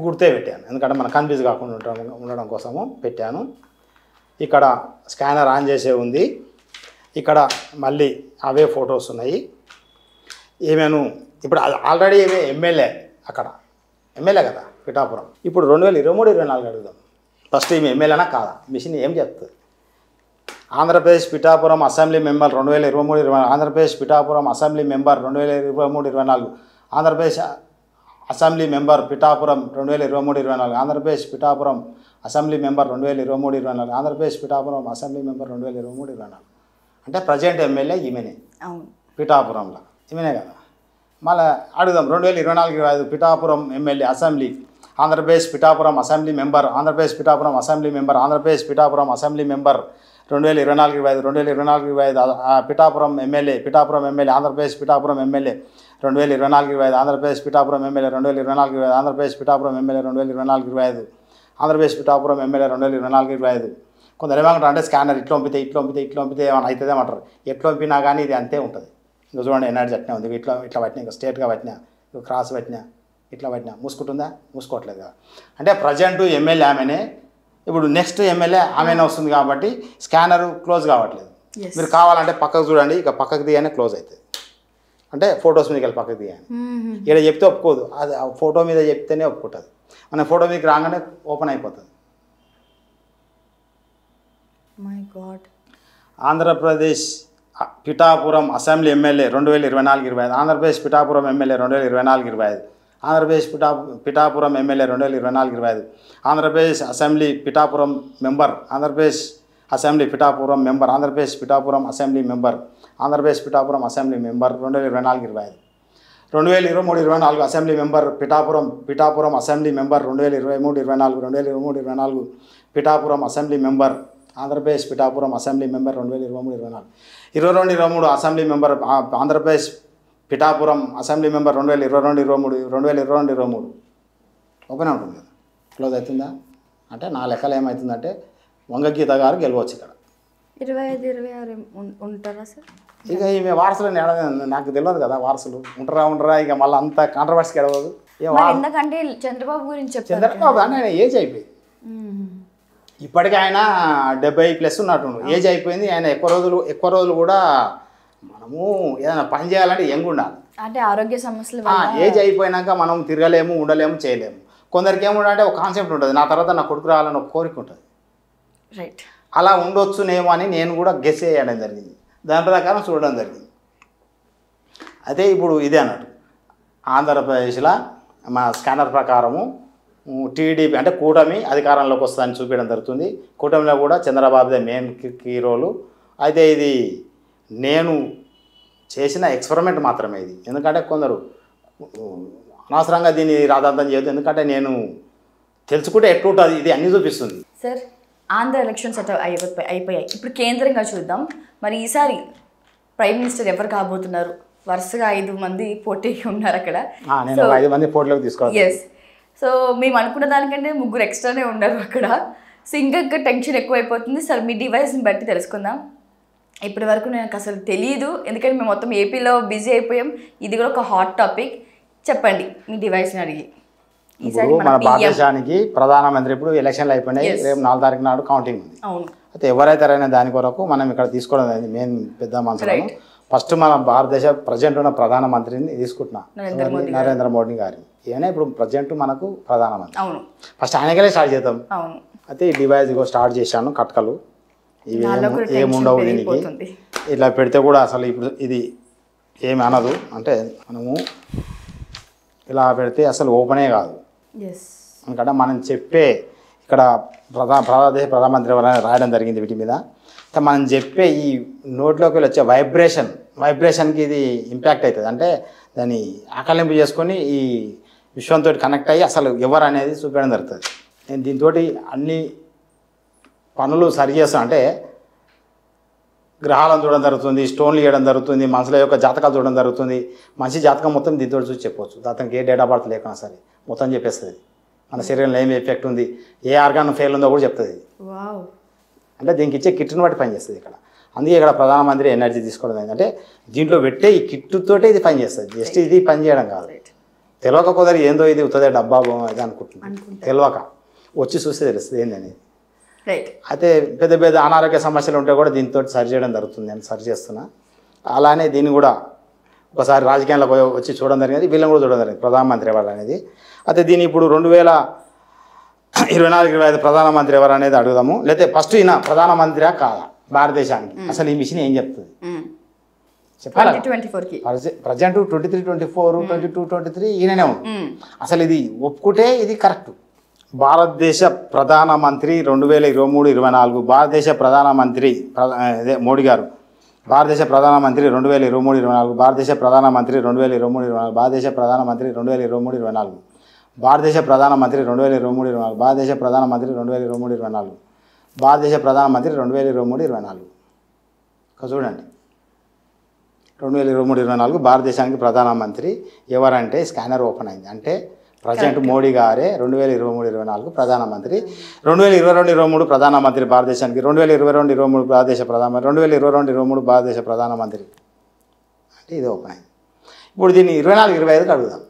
గుర్తే పెట్టాను, ఎందుకంటే మనం కన్ఫ్యూజ్ కాకుండా ఉండడం కోసము పెట్టాను. ఇక్కడ స్కానర్ ఆన్ చేసే ఉంది. ఇక్కడ మళ్ళీ అవే ఫొటోస్ ఉన్నాయి. ఏమేను ఇప్పుడు ఆల్రెడీ ఏమే ఎమ్మెల్యే, అక్కడ ఎమ్మెల్యే కదా పిఠాపురం. ఇప్పుడు 2023-24 అడుగుదాం. ఫస్ట్ ఈమె ఎమ్మెల్యేనా కాదా, మిషన్ ఏం చెప్తుంది. Andhra Pradesh Pithapuram assembly member 2023-24. Andhra Pradesh Pithapuram assembly member 2023-24. Andhra Pradesh assembly member Pithapuram 2023-24. Andhra Pradesh Pithapuram assembly member 2023-24. Andhra Pradesh Pithapuram assembly member 2023-24. అంటే ప్రజెంట్ ఎమ్మెల్యే ఈమెనే పిఠాపురంలో, ఈమెనే కదా. మళ్ళీ అడుగుదాం 2024-25 Pithapuram MLA assembly Andhra Pradesh Pithapuram assembly member Andhra Pradesh Pithapuram assembly member Andhra Pradesh Pithapuram assembly member 2024-25. 2024-25 Pithapuram MLA Andhra Pradesh Pithapuram MLA 2024-25. Andhra Pradesh Pithapuram MLA 2024-25. Andhra Pradesh Pithapuram MLA 2024-25. Andhra Pradesh Pithapuram MLA 2024-25. కొందరు ఏమంటారు అంటే స్కానర్ ఇట్లా పంపితే ఏమైనా అవుతుంది ఏమంటారు. ఎట్లా పంపినా కానీ ఇది అంతే ఉంటుంది. ఇంకా చూడండి ఎనర్జీ అట్నే ఉంది. ఇట్లా పట్టినా, ఇంకా స్ట్రేట్గా పట్టినా, ఇంకా క్రాస్ పట్టినా, ఇట్లా పట్టినా మూసుకుంటుందా, మూసుకోవట్లేదు కదా. అంటే ప్రజెంట్ ఎమ్మెల్యే ఆమెనే, ఇప్పుడు నెక్స్ట్ ఎమ్మెల్యే ఆమెనే వస్తుంది కాబట్టి స్కానర్ క్లోజ్ కావట్లేదు. మీరు కావాలంటే పక్కకు చూడండి, ఇక పక్కకు దిగానే క్లోజ్ అవుతుంది. అంటే ఫొటోస్ మీదకి వెళ్ళి పక్కకు దిగాను. ఇక్కడ చెప్తే ఒప్పుకోదు, అది ఆ ఫోటో మీద చెప్తేనే ఒప్పుకుంటుంది. మన ఫోటో మీదకి రాగానే ఓపెన్ అయిపోతుంది. Andhra Pradesh Pithapuram assembly MLA 2024-25. Andhra Pradesh Pithapuram MLA 2024-25. Andhra Pradesh Pithapuram MLA 2024-25. Andhra Pradesh assembly Pithapuram member Andhra Pradesh assembly Pithapuram member Andhra Pradesh Pithapuram assembly member Andhra Pradesh Pithapuram assembly member 2024-25. 2023-24 assembly member Pithapuram assembly member 2023-24. 2023-24 Pithapuram assembly member Andhra Pradesh Pithapuram assembly member 2023-24. 22-23 assembly member Andhra Pradesh Pithapuram assembly member 2022-23. 2022-23 open ఉంటుంది కదా, క్లోజ్ అవుతుందా. అంటే నా లెక్కలు ఏమవుతుందంటే వంగగీత గారు గెలవచ్చు ఇక్కడ. 25-26 ఉంటారా సార్? ఇక ఈమె వారసులు నాకు తెలియదు కదా, వారసులు ఉంటారా ఇక మళ్ళీ అంత కాంట్రవర్సీ గెలవదు. ఎందుకంటే చంద్రబాబు గురించి చంద్రబాబు అని ఆయన ఏజ్ అయిపోయింది. ఇప్పటికీ ఆయన 70+ ఉన్నట్టుండు. ఏజ్ అయిపోయింది. ఆయన ఎక్కువ రోజులు కూడా మనము ఏదైనా పని చేయాలంటే యంగ్ ఉండాలి. అంటే ఆరోగ్య సమస్యలు ఏజ్ అయిపోయినాక మనం తిరగలేము, ఉండలేము, చేయలేము. కొందరికి ఏముండంటే ఒక కాన్సెప్ట్ ఉంటుంది, నా తర్వాత నా కొడుకు రావాలని ఒక కోరిక ఉంటుంది. రైట్, అలా ఉండొచ్చునేమో అని నేను కూడా గెస్ చేయడం జరిగింది. దాని ప్రకారం చూడడం జరిగింది. అయితే ఇప్పుడు ఇదే అన్నట్టు ఆంధ్రప్రదేశ్లో మా స్కానర్ ప్రకారము టీడీపీ అంటే కూటమి అధికారంలోకి వస్తుందని చూపించడం జరుగుతుంది. కూటమిలో కూడా చంద్రబాబుదే మెయిన్ కీ రోలు. అయితే ఇది నేను చేసిన ఎక్స్పెరిమెంట్ మాత్రమే ఇది. ఎందుకంటే కొందరు అనవసరంగా దీన్ని రాద్ధాంతం చేయొద్దు. ఎందుకంటే నేను తెలుసుకుంటే ఎట్లుంటుంది ఇది అన్నీ చూపిస్తుంది. సార్, ఆంధ్ర ఎలక్షన్స్ అయిపోయాయి. ఇప్పుడు కేంద్రంగా చూద్దాం. మరి ఈసారి ప్రైమ్ మినిస్టర్ ఎవరు కాబోతున్నారు? వరుసగా 5 మంది పోటీకి ఉన్నారు అక్కడ. నేను 5 మంది పోటీలోకి తీసుకోవాలి. ఎస్. సో మేము అనుకున్న దానికంటే 3 ఎక్స్ట్రానే ఉన్నారు అక్కడ. సో ఇంకా టెన్షన్ ఎక్కువైపోతుంది. సార్, మీ డివైస్ని బట్టి తెలుసుకుందాం. ఇప్పటి వరకు నాకు అసలు తెలియదు, ఎందుకంటే మేము మొత్తం ఏపీలో బిజీ అయిపోయాం. ఇది కూడా ఒక హాట్ టాపిక్. చెప్పండి మీ డివైస్ని అడిగి. ఇప్పుడు మన భారతదేశానికి ప్రధానమంత్రి ఇప్పుడు ఎలక్షన్లు అయిపోయినాయి. రేపు 4 తారీఖు నాడు కౌంటింగ్ ఉంది. అవును. అయితే ఎవరైతే దాని కొరకు మనం ఇక్కడ తీసుకోవడం అనేది మెయిన్ పెద్ద మనసులను. ఫస్ట్ మన భారతదేశ ప్రజెంట్ ఉన్న ప్రధానమంత్రిని తీసుకుంటున్నా, నరేంద్ర మోడీ గారిని. ఈయన ఇప్పుడు ప్రజెంట్ మనకు ప్రధానమంత్రి. అవును. ఫస్ట్ ఆయనకే స్టార్ట్ చేద్దాం. అవును. అయితే ఈ డివైస్ స్టార్ట్ చేశాను. కట్కలు ఇవి ఏముండవు దీనికి. ఇట్లా పెడితే కూడా అసలు ఇప్పుడు ఇది ఏమి అనదు. అంటే మనము ఇలా పెడితే అసలు ఓపెనే కాదు. ఎందుకంటే మనం చెప్పే ఇక్కడ భారతదేశ ప్రధానమంత్రి ఎవరైనా రాయడం జరిగింది వీటి మీద. మనం చెప్పే ఈ నోట్లోకి వచ్చే వైబ్రేషన్కి ఇది ఇంపాక్ట్ అవుతుంది. అంటే దాన్ని ఆకలింపు చేసుకొని ఈ విశ్వంతో కనెక్ట్ అయ్యి అసలు ఎవరు అనేది చూపించడం జరుగుతుంది. నేను దీంతో అన్ని పనులు సరి చేస్తాను. అంటే గ్రహాలను చూడడం జరుగుతుంది, స్టోన్లు ఇవ్వడం జరుగుతుంది, మనుషుల యొక్క జాతకాలు చూడడం జరుగుతుంది. మనిషి జాతకం మొత్తం దీంతో చూసి చెప్పవచ్చు. అతనికి ఏ డేట్ ఆఫ్ బర్త్ లేకున్నా సరే మొత్తం చెప్పేస్తుంది. మన శరీరంలో ఏమి ఎఫెక్ట్ ఉంది, ఏ ఆర్గాన్ ఫెయిల్ ఉందో కూడా చెప్తుంది. అంటే దీనికి ఇచ్చే కిట్ని బట్టి పనిచేస్తుంది ఇక్కడ. అందుకే ఇక్కడ ప్రధానమంత్రి ఎనర్జీ తీసుకోవడం ఏంటంటే దీంట్లో పెట్టే ఈ కిట్టుతోటే ఇది పనిచేస్తుంది. జస్ట్ ఇది పని చేయడం కాదు. తెలియక కుదరి ఏందో ఇది ఉత్తదే డబ్బా ఇది అనుకుంటుంది. తెలియక వచ్చి చూస్తే తెలుస్తుంది ఏందని. అయితే పెద్ద పెద్ద అనారోగ్య సమస్యలు ఉంటే కూడా దీంతో సరి చేయడం జరుగుతుంది. నేను సరి చేస్తున్నా. అలానే దీన్ని కూడా ఒకసారి రాజకీయాలకు వచ్చి చూడడం జరిగింది, వీళ్ళని కూడా చూడడం జరిగింది ప్రధానమంత్రి ఎవరు అనేది. అయితే దీన్ని ఇప్పుడు 2024-25 ప్రధానమంత్రి ఎవరు అనేది అడుగుదాము. లేకపోతే ఫస్ట్ ఈయన ప్రధానమంత్రి కాదా భారతదేశానికి? అసలు ఈ మిషన్ ఏం చెప్తుంది చెప్పాలి. ప్రజెంట్ 23-24, 22-23 ఈయననే ఉంది. అసలు ఇది ఒప్పుకుంటే ఇది కరెక్ట్. భారతదేశ ప్రధానమంత్రి 2023-24 భారతదేశ ప్రధానమంత్రి మోడీ గారు. భారతదేశ ప్రధానమంత్రి 2023-24 భారతదేశ ప్రధానమంత్రి 2023-24 భారతదేశ ప్రధానమంత్రి 2023-24 భారతదేశ ప్రధానమంత్రి 2023-24 భారతదేశ ప్రధానమంత్రి 2023-24 భారతదేశ ప్రధానమంత్రి 2023-24 చూడండి. 2023-24 భారతదేశానికి ప్రధానమంత్రి ఎవరంటే స్కానర్ ఓపెన్ అయింది. అంటే ప్రజెంట్ మోడీ గారే 2023-24 ప్రధానమంత్రి. 2022-23 ప్రధానమంత్రి భారతదేశానికి. 2022-23 భారతదేశ ప్రధానమంత్రి. 2022-23 భారతదేశ ప్రధానమంత్రి అంటే ఇది ఓపెన్ అయింది. ఇప్పుడు దీన్ని 24-25కి అడుగుదాం.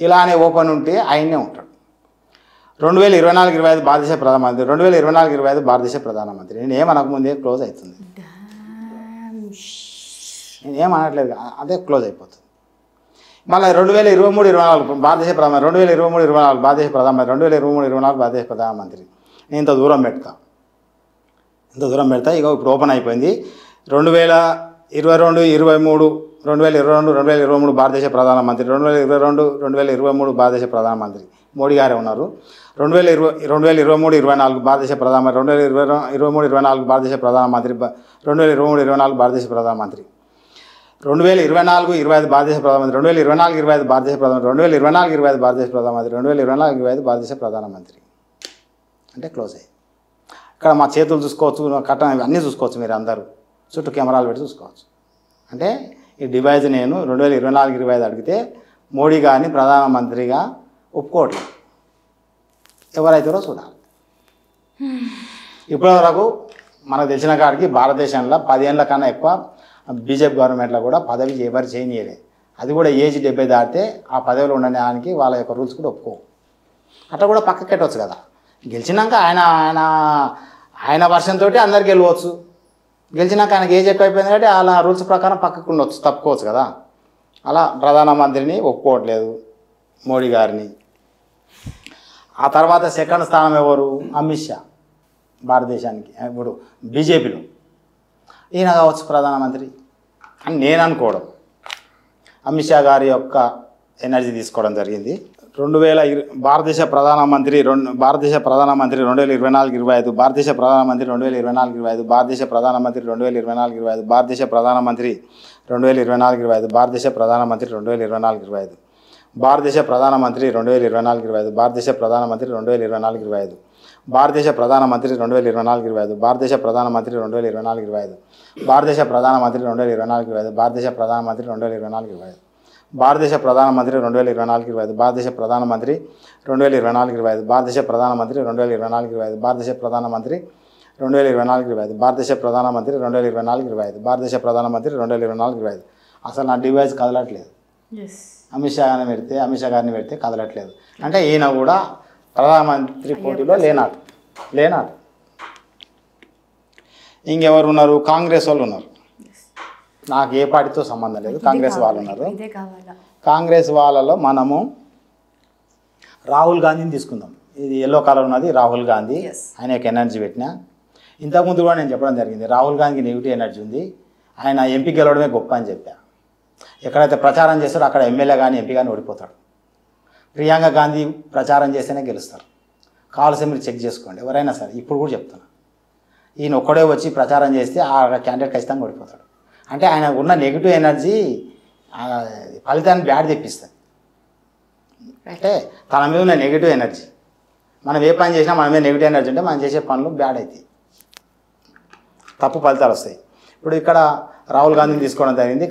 ఇలానే ఓపెన్ ఉంటే ఆయనే ఉంటాడు. 2024-25 భారతదేశ ప్రధానమంత్రి. 2024-25 భారతదేశ ప్రధానమంత్రి. నేను ఏమనకముందే క్లోజ్ అవుతుంది. నేను ఏమనట్లేదు, అదే క్లోజ్ అయిపోతుంది. మళ్ళీ 2023-24 భారతదేశ ప్రధానమంత్రి. 2023-24 భారతదేశ ప్రధానమంత్రి. 2023-24 భారతదేశ ప్రధానమంత్రి. నేను ఇంత దూరం పెడతా ఇక ఇప్పుడు ఓపెన్ అయిపోయింది. 2022-23 2022-2023 భారతదేశ ప్రధానమంత్రి. 2022-2023 భారతదేశ ప్రధానమంత్రి మోడీ గారే ఉన్నారు. 2023-24 భారతదేశ ప్రధానమంత్రి. 2023-24 భారతదేశ ప్రధానమంత్రి. 2023-24 భారతదేశ ప్రధానమంత్రి. 2024-25 భారతదేశ ప్రధానమంత్రి. 2024-25 భారతదేశ ప్రధానమంత్రి. 2024-25 భారతదేశ ప్రధానమంత్రి. 2024-25 భారతదేశ ప్రధానమంత్రి అంటే క్లోజ్ అయ్యి. ఇక్కడ మా చేతులు చూసుకోవచ్చు, కట్టం అన్నీ చూసుకోవచ్చు. మీరు అందరూ చుట్టూ కెమెరాలు పెట్టి చూసుకోవచ్చు. అంటే ఈ డివైజ్ నేను 2024-25 అడిగితే మోడీ గారిని ప్రధానమంత్రిగా ఒప్పుకోవట్లేదు. ఎవరైతారో చూడాలి. ఇప్పటివరకు మనకు తెలిసిన కాడికి భారతదేశంలో 10 ఏళ్ళ కన్నా ఎక్కువ బీజేపీ గవర్నమెంట్లో కూడా పదవి ఎవరు చేయనీయలే. అది కూడా ఏజ్ 70 దాటితే ఆ పదవిలో ఉండడానికి వాళ్ళ యొక్క రూల్స్ కూడా ఒప్పుకో. అట్లా కూడా పక్కకి పెట్టవచ్చు కదా. గెలిచినాక ఆయన వర్షం తోటి అందరికి గెలవచ్చు. గెలిచినాక ఆయనకి ఏజ్ ఎక్కువ అయిపోయింది కాబట్టి అలా రూల్స్ ప్రకారం పక్కకు ఉండవచ్చు, తప్పుకోవచ్చు కదా. అలా ప్రధానమంత్రిని ఒప్పుకోవట్లేదు మోడీ గారిని. ఆ తర్వాత సెకండ్ స్థానం ఎవరు? అమిత్ షా భారతదేశానికి. ఇప్పుడు బీజేపీలో ఈయన కావచ్చు ప్రధానమంత్రి అని నేను అనుకోవడం. అమిత్ షా గారి యొక్క ఎనర్జీ తీసుకోవడం జరిగింది. భారతదేశ ప్రధానమంత్రి 2024-25 భారతదేశ ప్రధానమంత్రి 2024-25 భారతదేశ ప్రధానమంత్రి 2024-25 భారతదేశ ప్రధానమంత్రి 2024-25 భారతదేశ ప్రధానమంత్రి 2024-25 భారతదేశ ప్రధానమంత్రి 2024-25 భారతదేశ ప్రధానమంత్రి 2024-25 భారతదేశ ప్రధానమంత్రి 2024-25 భారతదేశ ప్రధానమంత్రి 2024-25 భారతదేశ ప్రధానమంత్రి 2024-25 భారతదేశ ప్రధానమంత్రి 2024-25 భారతదేశ ప్రధానమంత్రి 2024-25 భారతదేశ ప్రధానమంత్రి 2024-25 భారతదేశ ప్రధానమంత్రి 2024-25 భారతదేశ ప్రధానమంత్రి 2024-25 భారతదేశ ప్రధానమంత్రి 2024-25 భారతదేశ ప్రధానమంత్రి 2024-25 అసలు నా డివైస్ కదలట్లేదు. అమిత్ షా గారిని పెడితే కదలట్లేదు. అంటే ఈయన కూడా ప్రధానమంత్రి పోటీలో లేనాడు. ఇంకెవరు ఉన్నారు? కాంగ్రెస్ వాళ్ళు ఉన్నారు. నాకు ఏ పార్టీతో సంబంధం లేదు, కాంగ్రెస్ వాళ్ళు ఉన్నారు. కాంగ్రెస్ వాళ్ళలో మనము రాహుల్ గాంధీని తీసుకుందాం. ఇది ఎల్లో కలర్ ఉన్నది రాహుల్ గాంధీ. ఆయనకి ఎనర్జీ పెట్టిన ఇంతకుముందు కూడా నేను చెప్పడం జరిగింది. రాహుల్ గాంధీకి నెగిటివ్ ఎనర్జీ ఉంది, ఆయన ఎంపీ గెలవడమే గొప్ప అని చెప్పా. ఎక్కడైతే ప్రచారం చేస్తారో అక్కడ ఎమ్మెల్యే కానీ ఎంపీ కానీ ఓడిపోతాడు. ప్రియాంక గాంధీ ప్రచారం చేస్తేనే గెలుస్తారు. కావాల్సి మీరు చెక్ చేసుకోండి ఎవరైనా సరే. ఇప్పుడు కూడా చెప్తున్నా, ఈయన ఒక్కడే వచ్చి ప్రచారం చేస్తే ఆ క్యాండిడేట్ ఖచ్చితంగా ఓడిపోతాడు. అంటే ఆయన ఉన్న నెగిటివ్ ఎనర్జీ ఫలితాన్ని బ్యాడ్ తెప్పిస్తుంది. అంటే తన మీద ఉన్న నెగిటివ్ ఎనర్జీ, మనం ఏ పని చేసినా మన మీద నెగిటివ్ ఎనర్జీ ఉంటే మనం చేసే పనులు బ్యాడ్ అవుతాయి, తప్పు ఫలితాలు వస్తాయి. ఇప్పుడు ఇక్కడ రాహుల్ గాంధీని తీసుకోవడం జరిగింది.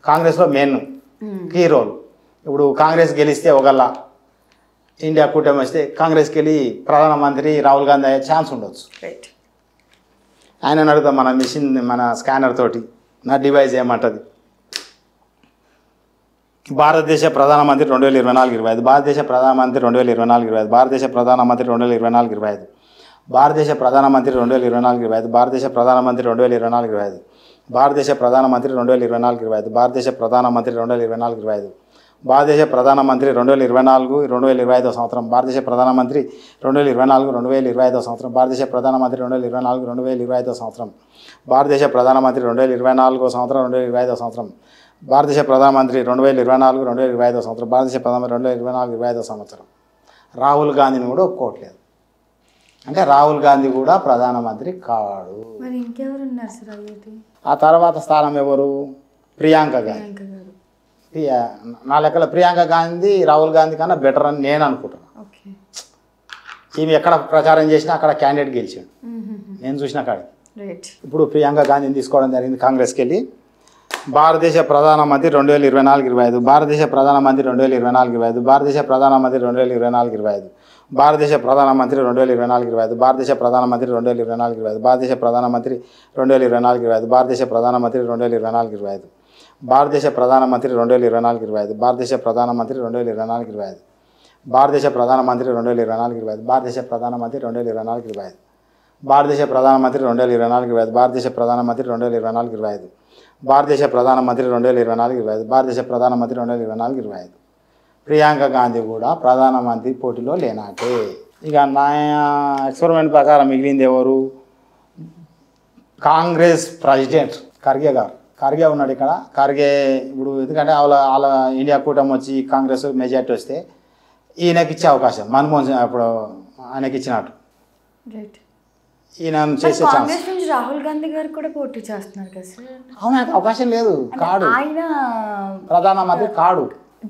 కాంగ్రెస్లో మెయిన్ కీ రోల్. ఇప్పుడు కాంగ్రెస్ గెలిస్తే ఒకళ్ళ ఇండియా కూటమి వస్తే కాంగ్రెస్కి వెళ్ళి ప్రధానమంత్రి రాహుల్ గాంధీ అయ్యే ఛాన్స్ ఉండొచ్చు. ఆయన అడుగుతాం మన స్కానర్ తోటి నా డివైస్ ఏమంటుంది. భారతదేశ ప్రధానమంత్రి 2024-25 భారతదేశ ప్రధానమంత్రి 2024-25 భారతదేశ ప్రధానమంత్రి 2024-25 భారతదేశ ప్రధానమంత్రి 2024-25 భారతదేశ ప్రధానమంత్రి 2024-25 భారతదేశ ప్రధానమంత్రి 2024-25 భారతదేశ ప్రధానమంత్రి 2024-25 భారతదేశ ప్రధానమంత్రి 2024-2025 సంవత్సరం భారతదేశ ప్రధానమంత్రి 2024-2025 సంవత్సరం భారతదేశ ప్రధానమంత్రి 2024-2025 సంవత్సరం భారతదేశ ప్రధానమంత్రి 2024 సంవత్సరం 2025 సంవత్సరం భారతదేశ ప్రధానమంత్రి 2024-2025 సంవత్సరం భారతదేశ ప్రధానమంత్రి 2024-2025 సంవత్సరం. రాహుల్ గాంధీని కూడా ఒప్పుకోవట్లేదు. అంటే రాహుల్ గాంధీ కూడా ప్రధానమంత్రి కాడు. మరి ఇంకెవరు ఉన్నారు సార్? ఆ తర్వాత స్థానం ఎవరు? ప్రియాంక గాంధీ. నా లెక్కల ప్రియాంక గాంధీ రాహుల్ గాంధీ కన్నా బెటర్ అని నేను అనుకుంటున్నాను. ఈమె ఎక్కడ ప్రచారం చేసినా అక్కడ క్యాండిడేట్ గెలిచాడు నేను చూసిన కాడికి. ఇప్పుడు ప్రియాంక గాంధీని తీసుకోవడం జరిగింది కాంగ్రెస్కి వెళ్ళి. భారతదేశ ప్రధానమంత్రి 2024-25 భారతదేశ ప్రధానమంత్రి 2024-25 భారతదేశ ప్రధానమంత్రి 2024-25 భారతదేశ ప్రధానమంత్రి 2024-25 భారతదేశ ప్రధానమంత్రి 2024-25 భారతదేశ ప్రధానమంత్రి 2024-25 భారతదేశ ప్రధానమంత్రి 2024-25 భారతదేశ ప్రధానమంత్రి 2024-25 భారతదేశ ప్రధానమంత్రి 2024-25 భారతదేశ ప్రధానమంత్రి 2024-25 భారతదేశ ప్రధానమంత్రి 2024-25 భారతదేశ ప్రధానమంత్రి 2024-25 భారతదేశ ప్రధానమంత్రి 2024-25 భారతదేశ ప్రధానమంత్రి 2024-25 భారతదేశ ప్రధానమంత్రి 2024-25 ప్రియాంక గాంధీ కూడా ప్రధానమంత్రి పోటీలో లేనాటే. ఇక నా ఎక్స్పెరిమెంట్ ప్రకారం మిగిలింది ఎవరు? కాంగ్రెస్ ప్రెసిడెంట్ ఖర్గే గారు. ఖర్గే ఉన్నాడు ఇక్కడ. ఖర్గే ఇప్పుడు ఎందుకంటే వాళ్ళ ఇండియా కూటమి వచ్చి కాంగ్రెస్ మెజార్టీ వస్తే ఈయనకి ఇచ్చే అవకాశం మన్మోహన్ సింగ్ అప్పుడు ఆయనకి ఇచ్చినట్టు ఈయన చేసే ఛాన్స్. రాహుల్ గాంధీ గారు కూడా పోటీ చేస్తున్నారు కదా సార్? అవును, ఆయనకు అవకాశం లేదు. కాడు, ఆయన ప్రధానమంత్రి కాడు.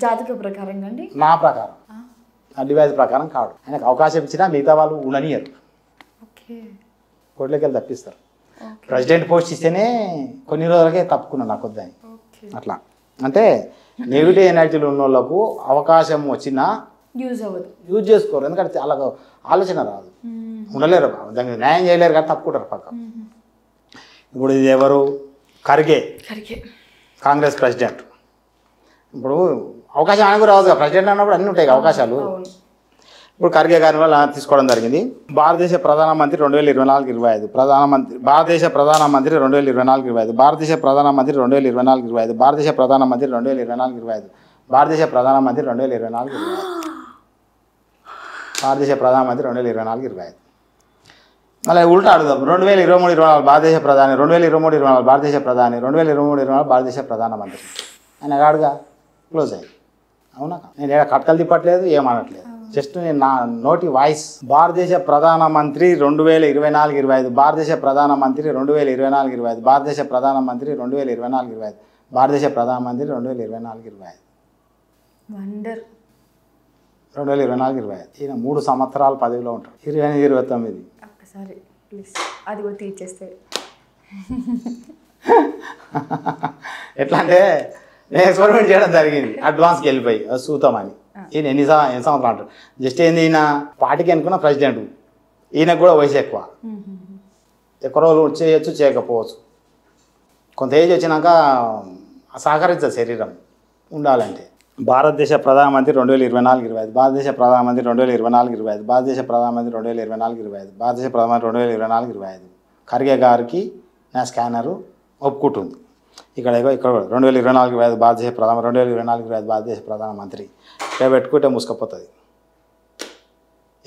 జాతక ప్రకారం అండి, నా ప్రకారం ఆ డివైస్ ప్రకారం కాడు. ఆయనకు అవకాశం ఇచ్చినా మిగతా వాళ్ళు ఉండనియరు, కోర్టులోకి వెళ్ళి తప్పిస్తారు. ప్రెసిడెంట్ పోస్ట్ ఇస్తేనే కొన్ని రోజులకే తప్పుకున్నాను నాకు వద్దని. అట్లా అంటే నెగిటివ్ ఎనర్జీలు ఉన్న వాళ్ళకు అవకాశం వచ్చినా యూజ్ చేసుకోరు. ఎందుకంటే వాళ్ళకు ఆలోచన రాదు, ఉండలేరు, దానికి న్యాయం చేయలేరు కదా, తప్పుకుంటారు పక్క. ఇప్పుడు ఇది ఎవరు? ఖర్గే, కాంగ్రెస్ ప్రెసిడెంట్. ఇప్పుడు అవకాశం ఆయనకు రాదు కదా, ప్రెసిడెంట్ అన్నప్పుడు అన్నీ ఉంటాయి అవకాశాలు. ఇప్పుడు ఖర్గే గారి వల్ల తీసుకోవడం జరిగింది. భారతదేశ ప్రధానమంత్రి 2024-25 భారతదేశ ప్రధానమంత్రి 2024-25 భారతదేశ ప్రధానమంత్రి 2024-25 భారతదేశ ప్రధానమంత్రి 2024-25 భారతదేశ ప్రధానమంత్రి 2024-25 భారతదేశ ప్రధానమంత్రి 2024-25 మళ్ళీ ఉల్టా అడుగుదాం. 2023-24 భారతదేశ ప్రధాని, 2023-24 భారతదేశ ప్రధాని, 2023-24 భారతదేశ ప్రధానమంత్రి. ఆయన కాడుగా క్లోజ్ అయ్యి అవునా? నేను ఏడ కట్కలు తిప్పట్లేదు, ఏమనట్లేదు. జస్ట్ నేను నా నోటి వాయిస్. భారతదేశ ప్రధానమంత్రి 2024-25, భారతదేశ ప్రధానమంత్రి 2024-25, భారతదేశ ప్రధానమంత్రి 2024-25, భారతదేశ ప్రధానమంత్రి 2024-25, వండర్. 2024-25. ఈయన 3 సంవత్సరాల పదవిలో ఉంటాడు. 28-29. ఒక్కసారి ప్లీజ్ అది కూడా తీర్చేస్తే. ఎట్లా అంటే నేను ఎక్స్పెరిమెంట్ చేయడం జరిగింది, అడ్వాన్స్కి వెళ్ళిపోయి చూద్దామని. ఈయన ఎన్ని సంవత్సరాలు అంటారు. జస్ట్ ఏంది, ఈయన పార్టీకి అనుకున్న ప్రెసిడెంట్, ఈయనకు కూడా వయసు ఎక్కువ రోజులు చేయొచ్చు, చేయకపోవచ్చు. కొంత ఏజ్ వచ్చినాక సహకరించదు శరీరం ఉండాలంటే. భారతదేశ ప్రధానమంత్రి 2024-25, భారతదేశ ప్రధానమంత్రి 2024-25, భారతదేశ ప్రధానమంత్రి 2024-25, భారతదేశ ప్రధానమంత్రి 2024-25. ఖర్గే గారికి నా స్కానరు ఒప్పుకుంటుంది. ఇక్కడ 2024-25 భారతదేశ ప్రధానమంత్రి, 2024-25 భారతదేశ ప్రధానమంత్రి ఇక్కడ పెట్టుకుంటే మూసుకపోతుంది.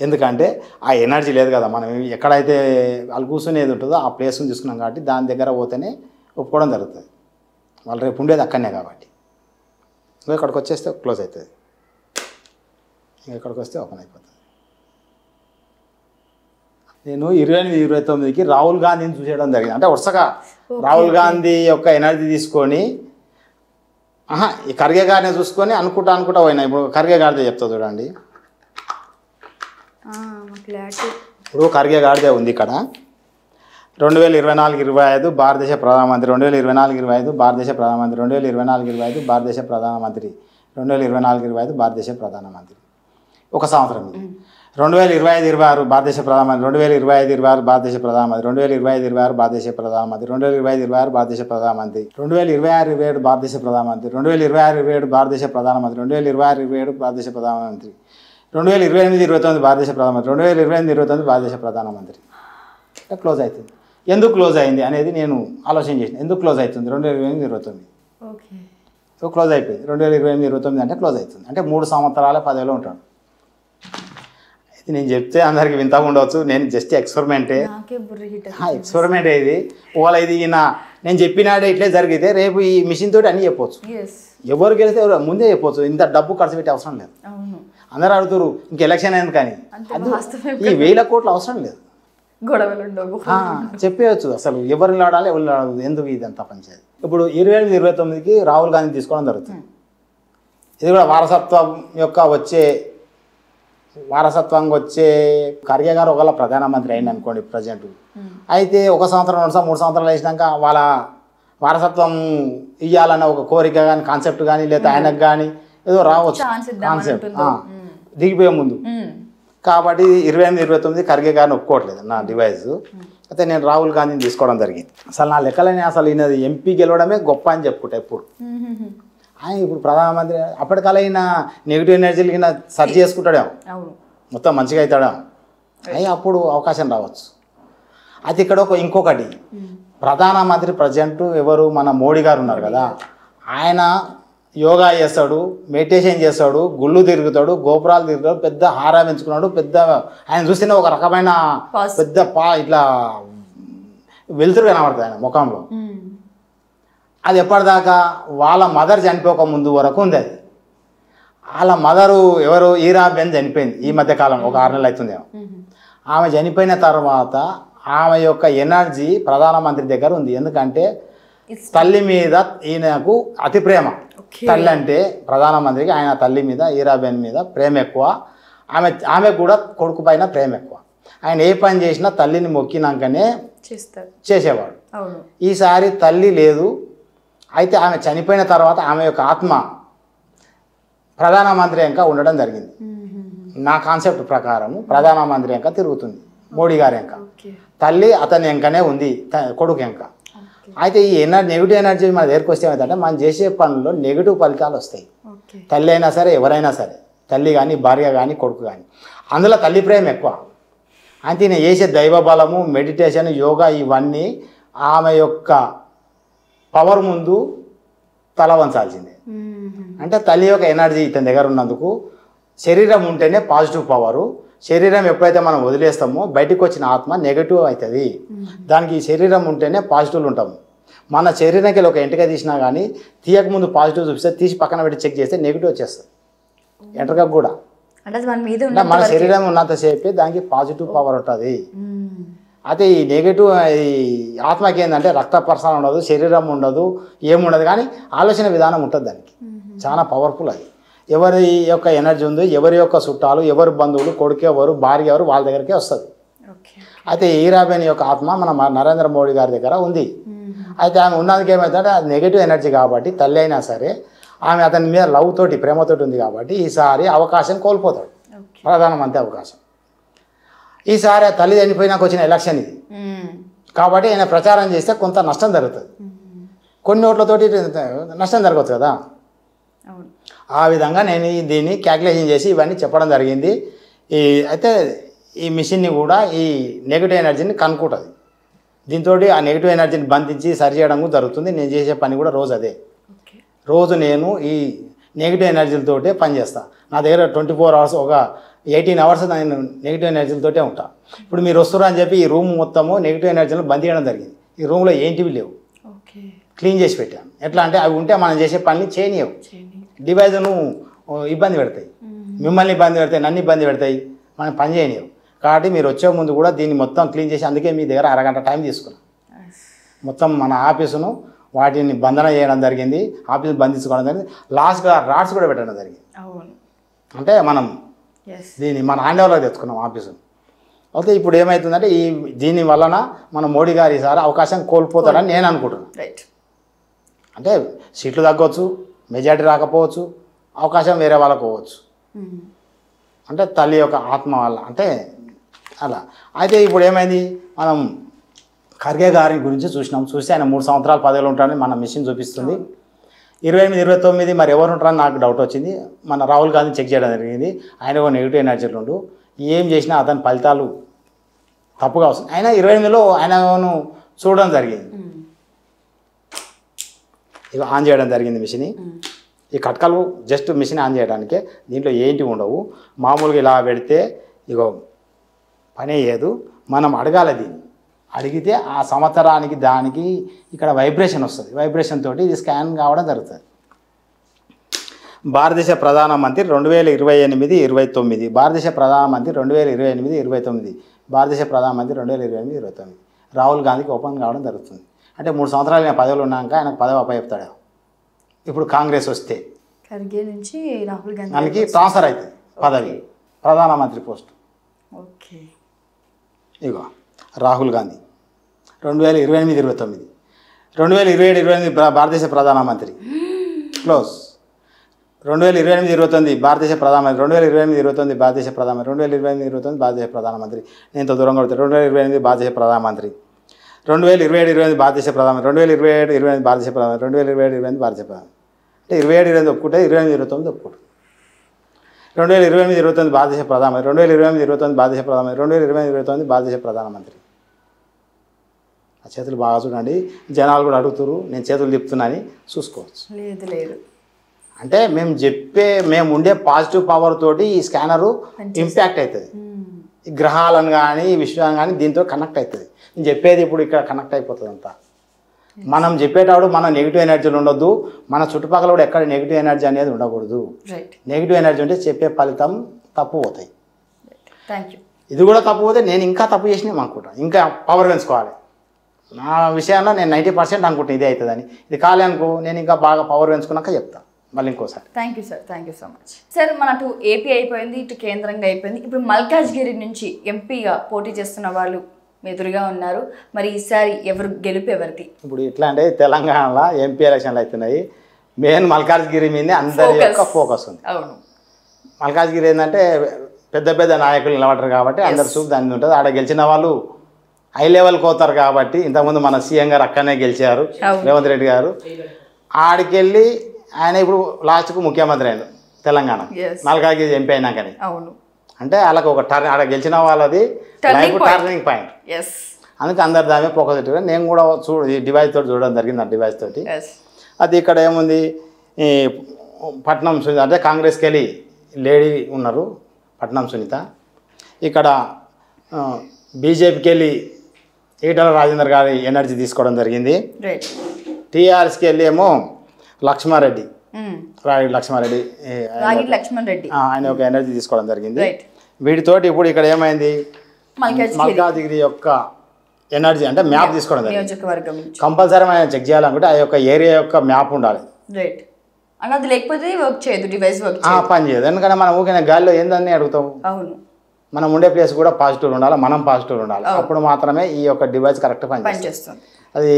ఎందుకంటే ఆ ఎనర్జీ లేదు కదా. మనం ఎక్కడైతే వాళ్ళు కూర్చునేది ఉంటుందో ఆ ప్లేస్ని తీసుకున్నాం కాబట్టి దాని దగ్గర పోతేనే ఒప్పుకోవడం జరుగుతుంది. వాళ్ళు రేపు ఉండేది అక్కడనే కాబట్టి. ఇక్కడికి వచ్చేస్తే క్లోజ్ అవుతుంది, ఇక్కడికి వస్తే ఓపెన్ అయిపోతుంది. నేను 28-29కి రాహుల్ గాంధీని చూసేయడం జరిగింది. అంటే వరుసగా రాహుల్ గాంధీ యొక్క ఎనర్జీ తీసుకొని ఈ ఖర్గే గారిని చూసుకొని అనుకుంటా పోయినా. ఇప్పుడు ఖర్గే గారిదే చెప్తా చూడండి. ఇప్పుడు ఖర్గే గారిదే ఉంది ఇక్కడ. 2024-25 భారతదేశ ప్రధానమంత్రి, 2024-25 భారతదేశ ప్రధానమంత్రి, 2024-25 భారతదేశ ప్రధానమంత్రి, 2024-25 భారతదేశ ప్రధానమంత్రి. ఒక సంవత్సరం ఇది. 2025-26 భారతదేశ ప్రధానమంత్రి, 2025-26 భారతదేశ ప్రధానమంత్రి, 2025-26 భారతదేశ ప్రధానమంత్రి, 2025-26 భారతదేశ ప్రధానమంత్రి, 2026-27 భారతదేశ ప్రధానమంత్రి, 2026-27 భారతదేశ ప్రధానమంత్రి, 2026-27 భారతదేశ ప్రధానమంత్రి, 2028-29 భారతదేశ ప్రధానమంత్రి, 2028-29 భారతదేశ ప్రధానమంత్రి. క్లోజ్ అవుతుంది. ఎందుకు క్లోజ్ అయింది అనేది నేను ఆలోచన చేసిన. ఎందుకు క్లోజ్ అవుతుంది? 2028-29 ఓకే, సో క్లోజ్ అయిపోయింది. 2028-29 అంటే క్లోజ్ అవుతుంది. అంటే 3 సంవత్సరాల పదవిలో ఉంటాడు. అయితే నేను చెప్తే అందరికి వింతగా ఉండవచ్చు, నేను జస్ట్ ఎక్స్పెరిమెంటే. ఎక్స్పెరిమెంట్ ఇది. వాళ్ళ ఇది నేను చెప్పినాడే ఇట్లే జరిగితే రేపు ఈ మిషన్ తోటి అన్నీ చెప్పవచ్చు. ఎవరు గెలిస్తే ఎవరు ముందే చెప్పవచ్చు. ఇంత డబ్బు ఖర్చు పెట్టే అవసరం లేదు. అందరూ అడుగుతారు ఇంక ఎలక్షన్ అయింది కానీ ఈ 1000 కోట్లు అవసరం లేదు. చెప్పేయచ్చు అసలు ఎవరిని ఆడాలి ఎవరిని ఆడదు, ఎందుకు ఇదంతా పంచాయతీ. ఇప్పుడు 28-29కి రాహుల్ గాంధీ తీసుకోవడం జరుగుతుంది. ఇది కూడా వారసత్వంగా వచ్చే ఖర్గే గారు ఒకవేళ ప్రధానమంత్రి అయింది అనుకోండి ప్రజెంట్. అయితే 1 సంవత్సరం 2 సంవత్సరం 3 సంవత్సరాలు వేసినాక వాళ్ళ వారసత్వం ఇవ్వాలన్న ఒక కోరిక కానీ కాన్సెప్ట్ కానీ లేదా ఆయనకు కానీ ఏదో రావచ్చు కాన్సెప్ట్ దిగిపోయే ముందు. కాబట్టి 28-29 ఖర్గే గారిని ఒప్పుకోవట్లేదు నా డివైస్. అయితే నేను రాహుల్ గాంధీని తీసుకోవడం జరిగింది. అసలు నా లెక్కలని అసలు ఈయన ఎంపీ గెలవడమే గొప్ప అని చెప్పుకుంటా ఎప్పుడు. ఆయన ఇప్పుడు ప్రధానమంత్రి అప్పటికల్లా ఈయన నెగిటివ్ ఎనర్జీలు కింద సర్చ్ చేసుకుంటాడేమో, మొత్తం మంచిగా అవుతాడేమో, అయ్యి అప్పుడు అవకాశం రావచ్చు. అయితే ఇక్కడ ఇంకొకటి, ప్రధానమంత్రి ప్రజెంట్ ఎవరు మన మోడీ గారు ఉన్నారు కదా, ఆయన యోగా చేస్తాడు, మెడిటేషన్ చేస్తాడు, గుళ్ళు తిరుగుతాడు, గోపురాలు తిరుగుతాడు, పెద్ద హారా పెంచుకున్నాడు, పెద్ద ఆయన చూస్తేనే ఒక రకమైన పెద్ద ఇట్లా వెలుతురు కనబడుతుంది ఆయన ముఖంలో. అది ఎప్పటిదాకా వాళ్ళ మదర్ చనిపోక ముందు వరకు ఉంది. అది వాళ్ళ మదరు ఎవరు ఈరాబెన్ చనిపోయింది ఈ మధ్యకాలంలో, ఒక 6 నెలలు అవుతుందేమో. ఆమె చనిపోయిన తర్వాత ఆమె యొక్క ఎనర్జీ ప్రధానమంత్రి దగ్గర ఉంది. ఎందుకంటే తల్లి మీద ఈయనకు అతి ప్రేమ. తల్లి అంటే ప్రధానమంత్రికి ఆయన తల్లి మీద ఈరాబెన్ మీద ప్రేమ ఎక్కువ. ఆమె కూడా కొడుకు పైన ప్రేమ ఎక్కువ. ఆయన ఏ పని చేసినా తల్లిని మొక్కినాకనే చేసేవాడు. ఈసారి తల్లి లేదు. అయితే ఆమె చనిపోయిన తర్వాత ఆమె యొక్క ఆత్మ ప్రధానమంత్రి ఇంకా ఉండడం జరిగింది. నా కాన్సెప్ట్ ప్రకారం ప్రధానమంత్రి ఇంకా తిరుగుతుంది, మోడీ గారి ఇంకా. తల్లి అతని ఎంకనే ఉంది, కొడుకు ఎంక. అయితే ఈ నెగిటివ్ ఎనర్జీ మన దగ్గరికి వస్తే ఏమైందంటే మనం చేసే పనుల్లో నెగిటివ్ ఫలితాలు వస్తాయి. తల్లి అయినా సరే ఎవరైనా సరే, తల్లి కానీ భార్య కానీ కొడుకు కానీ, అందులో తల్లి ప్రేమ ఎక్కువ. అయితే నేను చేసే దైవ బలము, మెడిటేషన్, యోగా ఇవన్నీ ఆమె యొక్క పవర్ ముందు తల వంచాల్సిందే. అంటే తల్లి యొక్క ఎనర్జీ ఇతని దగ్గర ఉన్నందుకు శరీరం ఉంటేనే పాజిటివ్ పవరు. శరీరం ఎప్పుడైతే మనం వదిలేస్తామో బయటకు వచ్చిన ఆత్మ నెగిటివ్ అవుతుంది. దానికి శరీరం ఉంటేనే పాజిటివ్లు ఉంటాము. మన శరీరానికి ఒక ఎంటిక తీసినా కానీ తీయకముందు పాజిటివ్ చూపిస్తే తీసి పక్కన పెట్టి చెక్ చేస్తే నెగిటివ్ వచ్చేస్తుంది. ఎంట్రకకు కూడా. అంటే అది మన మీద అంటే మన శరీరం ఉన్నంతసేపే దానికి పాజిటివ్ పవర్ ఉంటుంది. అయితే ఈ నెగిటివ్ ఈ ఆత్మకి ఏంటంటే రక్త ప్రసరణ ఉండదు, శరీరం ఉండదు, ఏముండదు, కానీ ఆలోచన విధానం ఉంటుంది దానికి. చాలా పవర్ఫుల్ అది. ఎవరి యొక్క ఎనర్జీ ఉంది, ఎవరి యొక్క చుట్టాలు, ఎవరి బంధువులు, కొడుకు ఎవరు, భార్య ఎవరు, వాళ్ళ దగ్గరికే వస్తుంది. అయితే ఈరాబేని యొక్క ఆత్మ మన నరేంద్ర మోడీ గారి దగ్గర ఉంది. అయితే ఆమె ఉన్నందుకు ఏమవుతుందంటే అది నెగిటివ్ ఎనర్జీ కాబట్టి తల్లి అయినా సరే ఆమె అతని మీద లవ్ తోటి, ప్రేమతోటి ఉంది కాబట్టి ఈసారి అవకాశం కోల్పోతాడు, ప్రధానమంత్రి అవకాశం. ఈసారి ఆ తల్లి చనిపోయినాక వచ్చిన ఎలక్షన్ ఇది కాబట్టి ఆయన ప్రచారం చేస్తే కొంత నష్టం జరుగుతుంది, కొన్ని ఓట్లతోటి నష్టం జరగవచ్చు కదా. ఆ విధంగా నేను దీన్ని క్యాల్కులేషన్ చేసి ఇవన్నీ చెప్పడం జరిగింది. అయితే ఈ మిషన్ని కూడా ఈ నెగిటివ్ ఎనర్జీని కనుక్కుంటుంది. దీంతో ఆ నెగిటివ్ ఎనర్జీని బంధించి సరి చేయడం జరుగుతుంది. నేను చేసే పని కూడా రోజు అదే. రోజు నేను ఈ నెగిటివ్ ఎనర్జీలతోటే పనిచేస్తాను. నా దగ్గర 24 hours ఒక 18 hours నేను నెగిటివ్ ఎనర్జీలతోటే ఉంటాను. ఇప్పుడు మీరు వస్తున్నారు అని చెప్పి ఈ రూమ్ మొత్తము నెగిటివ్ ఎనర్జీలను బంద్ చేయడం జరిగింది. ఈ రూమ్లో ఏంటివి లేవు, క్లీన్ చేసి పెట్టాను. ఎట్లా అంటే అవి ఉంటే మనం చేసే పని చేయనియవు, డివైజ్ను ఇబ్బంది పెడతాయి, మిమ్మల్ని ఇబ్బంది పెడతాయి, నన్ను ఇబ్బంది పెడతాయి, మనం పని చేయనియవు. కాబట్టి మీరు వచ్చే ముందు కూడా దీన్ని మొత్తం క్లీన్ చేసి, అందుకే మీ దగ్గర అరగంట టైం తీసుకున్నాం. మొత్తం మన ఆఫీసును వాటిని బంధన చేయడం జరిగింది, ఆఫీసు బంధించుకోవడం జరిగింది, లాస్ట్గా రాడ్స్ కూడా పెట్టడం జరిగింది. అంటే మనం దీన్ని మన హ్యాండ్ ఓవర్లో తెచ్చుకున్నాం ఆఫీసును. అయితే ఇప్పుడు ఏమవుతుందంటే దీని వలన మన మోడీ గారు ఈసారి అవకాశం కోల్పోతాడని నేను అనుకుంటున్నాను. అంటే సీట్లు తగ్గవచ్చు, మెజారిటీ రాకపోవచ్చు, అవకాశం వేరే వాళ్ళకు పోవచ్చు. అంటే తల్లి యొక్క ఆత్మ వల్ల అంటే అలా. అయితే ఇప్పుడు ఏమైంది, మనం ఖర్గే గారి గురించి చూస్తే ఆయన 3 సంవత్సరాలు పదవిలో ఉంటారని మన మిషన్ చూపిస్తుంది. 28, 29 మరి ఎవరు ఉంటారని నాకు డౌట్ వచ్చింది. మన రాహుల్ గాంధీ చెక్ చేయడం జరిగింది. ఆయన ఒక నెగిటివ్ ఎనర్జీలు ఉండు, ఏం చేసినా అతని ఫలితాలు తప్పుగా వస్తుంది. ఆయన 28లో ఆయనను చూడడం జరిగింది. ఇక ఆన్ చేయడం జరిగింది మిషన్. ఈ కట్కలు జస్ట్ మిషన్ ఆన్ చేయడానికే, దీంట్లో ఏంటి ఉండవు. మామూలుగా ఇలా పెడితే ఇగో పని అయ్యేదు. మనం అడగాలి, దీన్ని అడిగితే ఆ సంవత్సరానికి దానికి ఇక్కడ వైబ్రేషన్ వస్తుంది. వైబ్రేషన్ తోటి ఇది స్కాన్ కావడం జరుగుతుంది. భారతదేశ ప్రధానమంత్రి 2028-29, భారతదేశ ప్రధానమంత్రి 2028-29, భారతదేశ ప్రధానమంత్రి 2028-29 రాహుల్ గాంధీకి ఓపెన్ కావడం జరుగుతుంది. అంటే 3 సంవత్సరాలు నేను పదవిలో ఉన్నాక ఆయనకు పదవి అప్పచెప్తాడు. ఇప్పుడు కాంగ్రెస్ వస్తే ఖర్గే నుంచి రాహుల్ గాంధీ దానికి ట్రాన్స్ఫర్ అవుతుంది పదవి, ప్రధానమంత్రి పోస్ట్. ఓకే, ఇగో రాహుల్ గాంధీ 2028-29, 2027-28 భారతదేశ ప్రధానమంత్రి క్లోజ్. 2028-29 భారతదేశ ప్రధానమంత్రి, 2028-29 భారతదేశ ప్రధానమంత్రి, 2028-29 భారతదేశ ప్రధానమంత్రి. నేను ఇంత దూరంగా కొడుతాను. 2028 భారతదేశ ప్రధానమంత్రి, 2027-28 భారతదేశ ప్రధానమంత్రి, 2027-28 భారతదేశ ప్రధానమంత్రి, 2027-28 భారతదేశ ప్రధానమంత్రి. అంటే 27-28 ఒప్పుకుంటే 28-29 ఒప్పుకుంటారు. 2028-29 భారతదేశ ప్రధానమంత్రి, 2028-29 భారతదేశ ప్రధానమంత్రి, 2028-29 భారతదేశ ప్రధానమంత్రి. ఆ చేతులు బాగా చూడండి, జనాలు కూడా అడుగుతారు, నేను చేతులు తిప్పుతున్నాని చూసుకోవచ్చు. లేదు అంటే మేము ఉండే పాజిటివ్ పవర్ తోటి ఈ స్కానరు ఇంపాక్ట్ అవుతుంది. ఈ గ్రహాలను కానీ ఈ విశ్వాన్ని కానీ దీంతో కనెక్ట్ అవుతుంది. నేను చెప్పేది ఇప్పుడు ఇక్కడ కనెక్ట్ అయిపోతుంది అంతా. మనం చెప్పేటప్పుడు మన నెగిటివ్ ఎనర్జీలు ఉండొద్దు, మన చుట్టుపక్కల కూడా ఎక్కడ నెగిటివ్ ఎనర్జీ అనేది ఉండకూడదు. నెగిటివ్ ఎనర్జీ ఉంటే చెప్పే ఫలితం తప్పు పోతాయి. ఇది కూడా తప్పు పోతే నేను ఇంకా తప్పు చేసినాం అనుకుంటా, ఇంకా పవర్ పెంచుకోవాలి. నా విషయంలో నేను 90% అనుకుంటాను ఇదే అవుతుందని. ఇది కాలే అనుకో, నేను ఇంకా బాగా పవర్ పెంచుకున్నాక చెప్తాను మళ్ళీ ఇంకోసారి. Thank you sir, thank you so much sir. మన అటు ఏపీ అయిపోయింది, ఇటు కేంద్రంగా అయిపోయింది. ఇప్పుడు మల్కాజ్గిరి నుంచి ఎంపీగా పోటీ చేస్తున్న వాళ్ళు ఎదురుగా ఉన్నారు. మరి ఈసారి గెలుపు ఎవరిది? ఇప్పుడు ఎట్లా అంటే తెలంగాణలో ఎంపీ ఎలక్షన్లు అవుతున్నాయి, మెయిన్ మల్కాజ్గిరి మీదే అందరి యొక్క ఫోకస్ ఉంది. అవును, మల్కాజ్గిరి ఏంటంటే పెద్ద పెద్ద నాయకులు నిలబడరు కాబట్టి అందరు చూపు దాని ఉంటుంది. ఆడ గెలిచిన వాళ్ళు హై లెవెల్కి పోతారు కాబట్టి, ఇంతకుముందు మన సీఎం గారు అక్కడనే గెలిచారు, రేవంత్ రెడ్డి గారు. ఆడికెళ్ళి ఆయన ఇప్పుడు లాస్ట్కు ముఖ్యమంత్రి అయినారు తెలంగాణ, మల్కాజ్గిరి ఎంపీ అయినాకని. అవును, అంటే వాళ్ళకి ఒక ఆడ గెలిచిన వాళ్ళది లైఫ్ టర్నింగ్ పాయింట్. అందుకే అందరు దాని ఫోకస్ పెట్టారు. నేను కూడా ఈ డివైస్ తోటి చూడడం జరిగింది. ఆ డివైస్ తోటి అది ఇక్కడ ఏముంది, ఈ పట్నం సునీత అంటే కాంగ్రెస్కి వెళ్ళి లేడీ ఉన్నారు, పట్నం సునీత. ఇక్కడ బీజేపీకి వెళ్ళి ఈటల రాజేందర్ గారి ఎనర్జీ తీసుకోవడం జరిగింది. టీఆర్ఎస్కి వెళ్ళి ఏమో లక్ష్మారెడ్డి రాగిడి లక్ష్మారెడ్డి రాగిడి లక్ష్మణ్ రెడ్డి ఆయన యొక్క ఎనర్జీ తీసుకోవడం జరిగింది. రైట్. వీటితోటి ఇప్పుడు ఇక్కడ ఏమైంది, మల్కాజ్గిరి మల్కాజ్గిరి యొక్క ఎనర్జీ అంటే మ్యాప్ తీసుకోవడం జరిగింది. నియోజకవర్గం నుంచి కంపల్సరీ మనం చెక్ చేయాలనుకుంటే ఆ యొక్క ఏరియా యొక్క మ్యాప్ ఉండాలి. రైట్. అని అది లేకపోతే వర్క్ చేయదు, డివైస్ వర్క్ పని చేయదు. ఎందుకంటే మనం ఊరికే గాలిలో ఏందని అడుగుతాం. అవును, మనం ఉండే ప్లేస్ కూడా పాజిటివ్ ఉండాలి, మనం పాజిటివ్ ఉండాలి. అప్పుడు మాత్రమే ఈ యొక్క డివైస్ కరెక్ట్ పనిచేస్తుంది. అది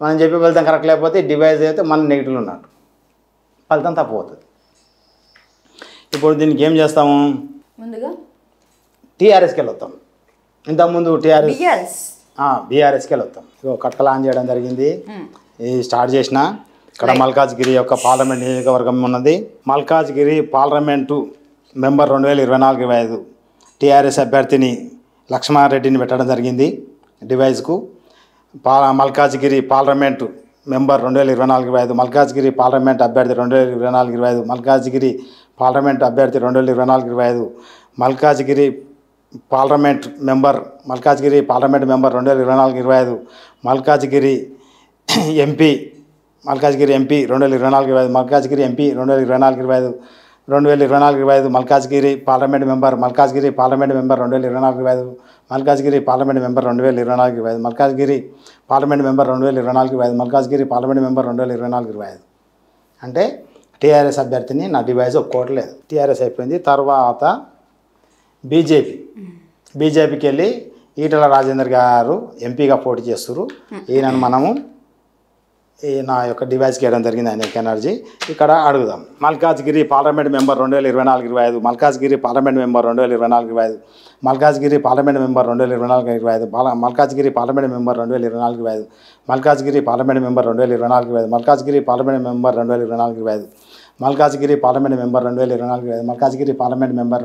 మనం చెప్పే ఫలితం కరెక్ట్ లేకపోతే డివైస్ అయితే మనం నెగిటివ్ ఉన్నట్టు, ఫలితం తప్పిపోతుంది. ఇప్పుడు దీనికి ఏం చేస్తాము, ముందుగా టీఆర్ఎస్కి వెళ్ళొస్తాం. ఇంతకుముందు బీఆర్ఎస్కి వెళ్ళొస్తాం. ఇగో కట్కలు ఆన్ చేయడం జరిగింది, ఇది స్టార్ట్ చేసిన. ఇక్కడ మల్కాజ్గిరి యొక్క పార్లమెంట్ నియోజకవర్గం ఉన్నది. మల్కాజ్గిరి పార్లమెంటు మెంబర్ 2024-25 టీఆర్ఎస్ అభ్యర్థిని లక్ష్మారెడ్డిని పెట్టడం జరిగింది డివైస్కు. Malkajgiri parliament member 2024-25 Malkajgiri parliament అభ్యర్థి 2024-25 మల్కాజ్గిరి పార్లమెంట్ అభ్యర్థి 2024-25 Malkajgiri parliament member 2024-25 Malkajgiri MP 2024-25 Malkajgiri MP 2024-25 Malkajgiri parliament member 2024-25 Malkajgiri parliament member 2024-25 Malkajgiri parliament member 2024-25 Malkajgiri parliament member 2024-25. అంటే టీఆర్ఎస్ అభ్యర్థిని నా డివైస్ ఒప్పుకోవట్లేదు. టీఆర్ఎస్ అయిపోయింది. తర్వాత బీజేపీకి వెళ్ళి ఈటల రాజేందర్ గారు ఎంపీగా పోటీ చేస్తారు. ఈయనను మనము నా యొక్క డివైస్కి వేయడం జరిగింది. ఆయన యొక్క ఎనర్జీ ఇక్కడ అడుగుదాం. Malkajgiri parliament member 2024-25 Malkajgiri parliament member 2024-25 Malkajgiri parliament member 2024-25 Malkajgiri parliament member 2024-25 Malkajgiri parliament member 2024-25 Malkajgiri parliament member 2024-25 Malkajgiri parliament member 2024-25 Malkajgiri parliament member 2024-25 Malkajgiri parliament member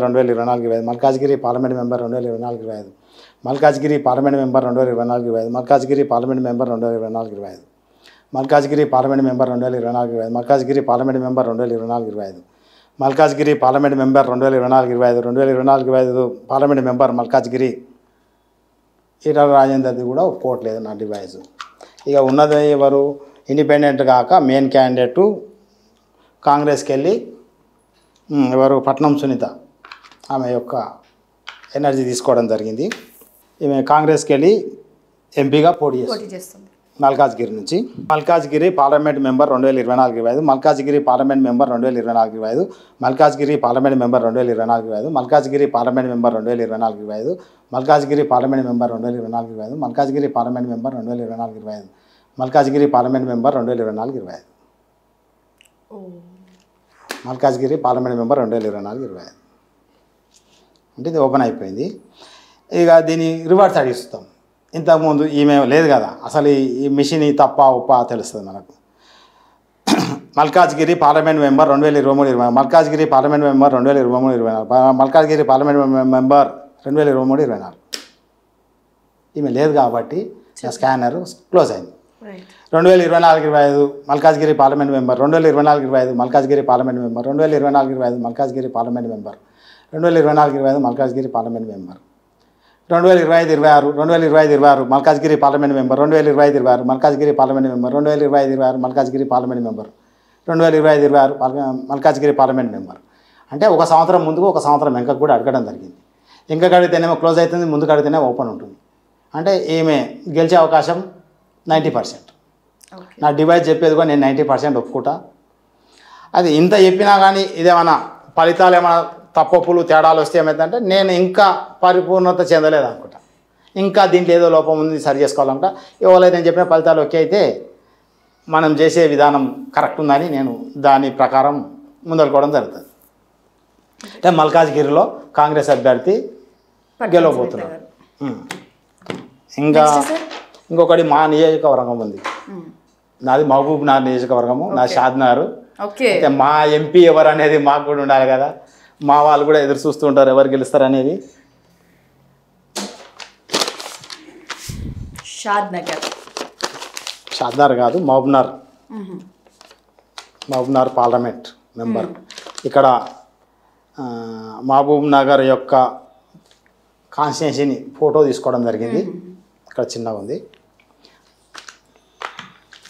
2024-25 Malkajgiri parliament member 2024-25 Malkajgiri parliament member 2024-25 Malkajgiri parliament member 2024-25 Malkajgiri parliament member 2024-25 Malkajgiri parliament member 2024-25 Malkajgiri parliament member 2024-25 parliament member Malkajgiri Eatala రాజేందర్ది కూడా ఒప్పుకోవట్లేదు నా device. ఇక ఉన్నది ఎవరు, independent కాక main candidate కాంగ్రెస్కి వెళ్ళి ఎవరు పట్నం సునీత ఆమె యొక్క ఎనర్జీ తీసుకోవడం జరిగింది. ఈమె కాంగ్రెస్కి వెళ్ళి ఎంపీగా పోటీ చేస్తుంది మల్కాజ్గిరి నుంచి. Malkajgiri parliament member 2024-25 Malkajgiri parliament member 2024-25 Malkajgiri parliament member 2024-25 Malkajgiri parliament member 2024-25 Malkajgiri parliament member 2024-25 Malkajgiri parliament member 2024-25 Malkajgiri parliament member 2024-25 Malkajgiri parliament member 2024-25 అంటే ఇది ఓపెన్ అయిపోయింది. ఇక దీని రివర్స్ అడిగిస్తాం. ఇంతకుముందు ఈమె లేదు కదా, అసలు ఈ మిషన్ తప్ప ఉప్ప తెలుస్తుంది మనకు. Malkajgiri parliament member 2023-24 Malkajgiri parliament member 2023-24 Malkajgiri parliament member 2023-24 ఈమె లేదు కాబట్టి స్కానర్ క్లోజ్ అయింది. 2024-25 Malkajgiri parliament member 2024-25 Malkajgiri parliament member 2024-25 Malkajgiri parliament member 2024-25 Malkajgiri parliament member 2025-26 2025-26 Malkajgiri parliament member 2025-26 Malkajgiri parliament member 2025-26 Malkajgiri parliament member 2025-26 Malkajgiri parliament member. అంటే ఒక సంవత్సరం ముందుకు ఒక సంవత్సరం వెనకకు కూడా అడగడం జరిగింది. ఇంకా కడితేనేమో క్లోజ్ అవుతుంది, ముందు కడితేనే ఓపెన్ ఉంటుంది. అంటే ఈమె గెలిచే అవకాశం 90%. నా డివైస్ చెప్పేది కూడా నేను 90% ఒప్పుకుంటా. అది ఇంత చెప్పినా కానీ ఇదేమన్నా ఫలితాలు ఏమైనా తప్పులు తేడాలు వస్తే ఏమైందంటే నేను ఇంకా పరిపూర్ణత చెందలేదు అనుకుంటా. ఇంకా దీంట్లో ఏదో లోపం ఉంది, సరి చేసుకోవాలనుకుంటా. ఎవరైతే నేను చెప్పిన ఫలితాలు ఓకే అయితే మనం చేసే విధానం కరెక్ట్ ఉందని నేను దాని ప్రకారం ముందలుకోవడం జరుగుతుంది. అంటే మల్కాజ్గిరిలో కాంగ్రెస్ అభ్యర్థి గెలవబోతున్నారు. ఇంకా ఇంకొకటి మా నియోజకవర్గం ఉంది, నాది మహబూబ్ నగర్ నియోజకవర్గము, నా షాద్నగర్. అయితే మా ఎంపీ ఎవరు అనేది మాకు కూడా ఉండాలి కదా, మా వాళ్ళు కూడా ఎదురు చూస్తూ ఉంటారు ఎవరు గెలుస్తారు అనేది. షాద్నగర్ కాదు, మహబూబ్ నగర్ పార్లమెంట్ మెంబర్. ఇక్కడ మహబూబ్ నగర్ యొక్క కాన్స్టిట్యున్సీని ఫోటో తీసుకోవడం జరిగింది. ఇక్కడ చిన్నగా ఉంది.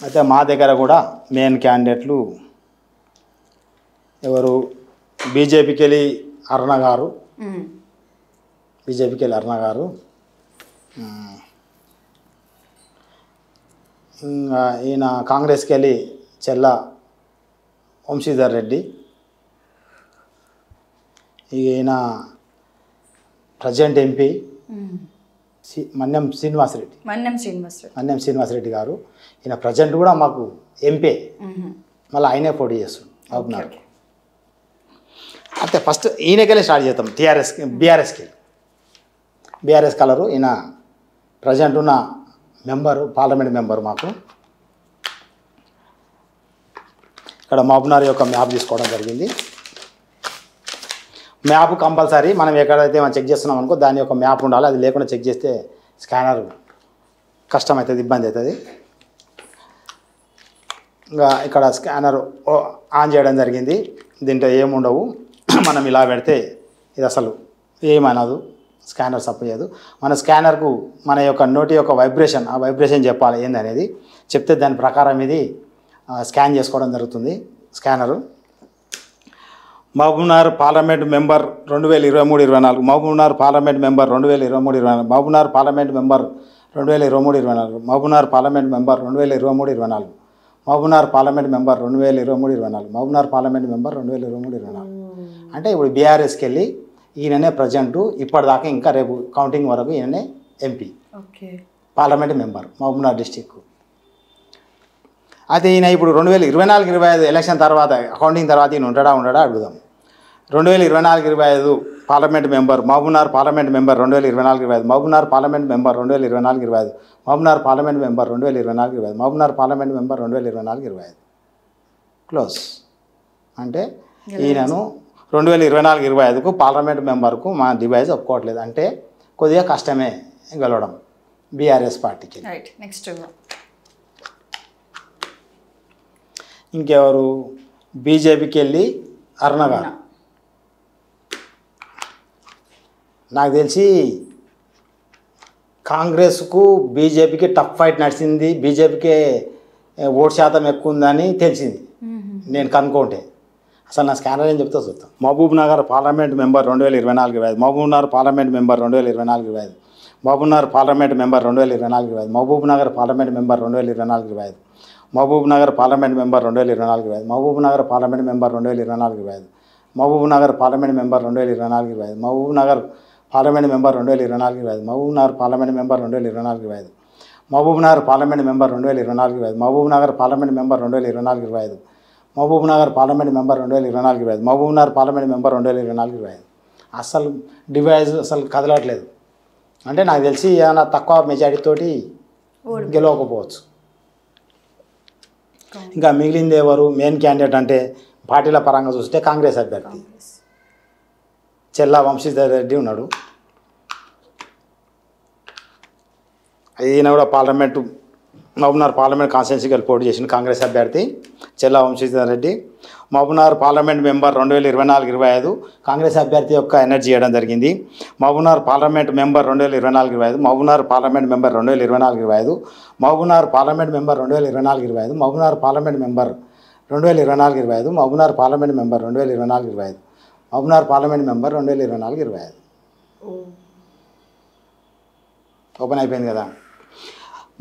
అయితే మా దగ్గర కూడా మెయిన్ క్యాండిడేట్లు ఎవరు బీజేపీకి వెళ్ళి అరుణ గారు, బీజేపీకి వెళ్ళి అరుణ గారు, ఇంకా ఈయన కాంగ్రెస్కి వెళ్ళి చెల్ల వంశీధర్ రెడ్డి, ఈయన ప్రజెంట్ ఎంపీ మన్యం శ్రీనివాసరెడ్డి గారు. ఈయన ప్రజెంట్ కూడా మాకు ఎంపీ, మళ్ళీ ఆయనే పోటీ చేస్తున్నాడు అవుతున్నారు. అయితే ఫస్ట్ ఈయనకెళ్ళి స్టార్ట్ చేద్దాం. BRS colour. ఈయన ప్రజెంట్ ఉన్న మెంబరు, పార్లమెంట్ మెంబరు. మాకు ఇక్కడ మహబూబ్నగర్ యొక్క మ్యాప్ తీసుకోవడం జరిగింది. మ్యాప్ కంపల్సరీ మనం ఎక్కడైతే మనం చెక్ చేస్తున్నాం అనుకో దాని యొక్క మ్యాప్ ఉండాలి. అది లేకుండా చెక్ చేస్తే స్కానర్ కష్టమవుతుంది, ఇబ్బంది అవుతుంది. ఇంకా ఇక్కడ స్కానర్ ఆన్ చేయడం జరిగింది. దీంట్లో ఏముండవు, మనం ఇలా పెడితే ఇది అసలు ఏమనదు, స్కానర్ సపోయదు. మన స్కానర్కు మన యొక్క నోటి యొక్క వైబ్రేషన్, ఆ వైబ్రేషన్ చెప్పాలి ఏందనేది చెప్తే దాని ప్రకారం ఇది స్కాన్ చేసుకోవడం జరుగుతుంది. Scanner Mahabubnagar parliament member 2023-24, Mahabubnagar parliament member 2023-24, Mahabubnagar parliament member 2023-24, Mahabubnagar parliament member 2023-24, Mahabubnagar parliament member 2023-24, Mahabubnagar parliament member 2023-24. అంటే ఇప్పుడు బీఆర్ఎస్కి వెళ్ళి ఈయననే ప్రజెంటు ఇప్పటిదాకా, ఇంకా రేపు కౌంటింగ్ వరకు ఈయననే MP, parliament member Mahabubnagar district. అయితే ఈయన ఇప్పుడు 2024-25 ఎలక్షన్ తర్వాత, కౌంటింగ్ తర్వాత ఈయన ఉండడా అడుగుదాం. 2024-25 parliament member, Mahabubnagar parliament member 2024-25, Mahabubnagar parliament member 2024-25, Mahabubnagar parliament member 2024-25, Mahabubnagar parliament member 2024-25. Close. అంటే ఈయనను 2024-25కు పార్లమెంట్ మెంబర్కు మా డివైజ్ ఒప్పుకోవట్లేదు. అంటే కొద్దిగా కష్టమే గెలవడం బీఆర్ఎస్ పార్టీకి. నెక్స్ట్ ఇంకెవరు? బీజేపీకి వెళ్ళి అరుణ గారు. నాకు తెలిసి కాంగ్రెస్కు బీజేపీకి టఫ్ ఫైట్ నడిచింది, బీజేపీకి ఓటు శాతం ఎక్కువ ఉందని తెలిసింది నేను కనుక్కుంటే. అసలు నా స్కానర్ ఏం చెప్తా చూస్తాం. Mahabubnagar parliament member 2024-25, Mahabubnagar parliament member 2024-25, Mahabubnagar parliament member 2024-25, Mahabubnagar parliament member 2024-25, Mahabubnagar parliament member 2024-25, Mahabubnagar parliament member 2024-25, Mahabubnagar parliament member 2024-25, Mahabubnagar parliament member 2024-25, Mahabubnagar parliament member 2024-25, Mahabubnagar parliament member 2024-25, Mahabubnagar parliament member 2024-25, Mahabubnagar parliament member 2024-25, Mahabubnagar parliament member 2024-25. అసలు డివైజ్ అసలు కదలట్లేదు. అంటే నాకు తెలిసి ఏమైనా తక్కువ మెజారిటీతోటి గెలవకపోవచ్చు. ఇంకా మిగిలింది ఎవరు? మెయిన్ క్యాండిడేట్ అంటే పార్టీల పరంగా చూస్తే కాంగ్రెస్ అభ్యర్థి చెల్లా వంశీధర్ రెడ్డి ఉన్నాడు. ఈయన కూడా పార్లమెంటు మహబూబ్నగర్ పార్లమెంట్ కాన్స్టిట్యున్సీకి పోటీ చేసిన కాంగ్రెస్ అభ్యర్థి చెల్లా వంశీధర్ రెడ్డి. మహబూబ్నగర్ పార్లమెంట్ మెంబర్ 2024-25 కాంగ్రెస్ అభ్యర్థి యొక్క ఎనర్జీ చేయడం జరిగింది. Mahabubnagar parliament member 2024-25, Mahabubnagar parliament member 2024-25, Mahabubnagar parliament member 2024-25, Mahabubnagar parliament member 2024-25, Mahabubnagar parliament member 2024-25, Mahabubnagar parliament member 2024-25. Open అయిపోయింది కదా.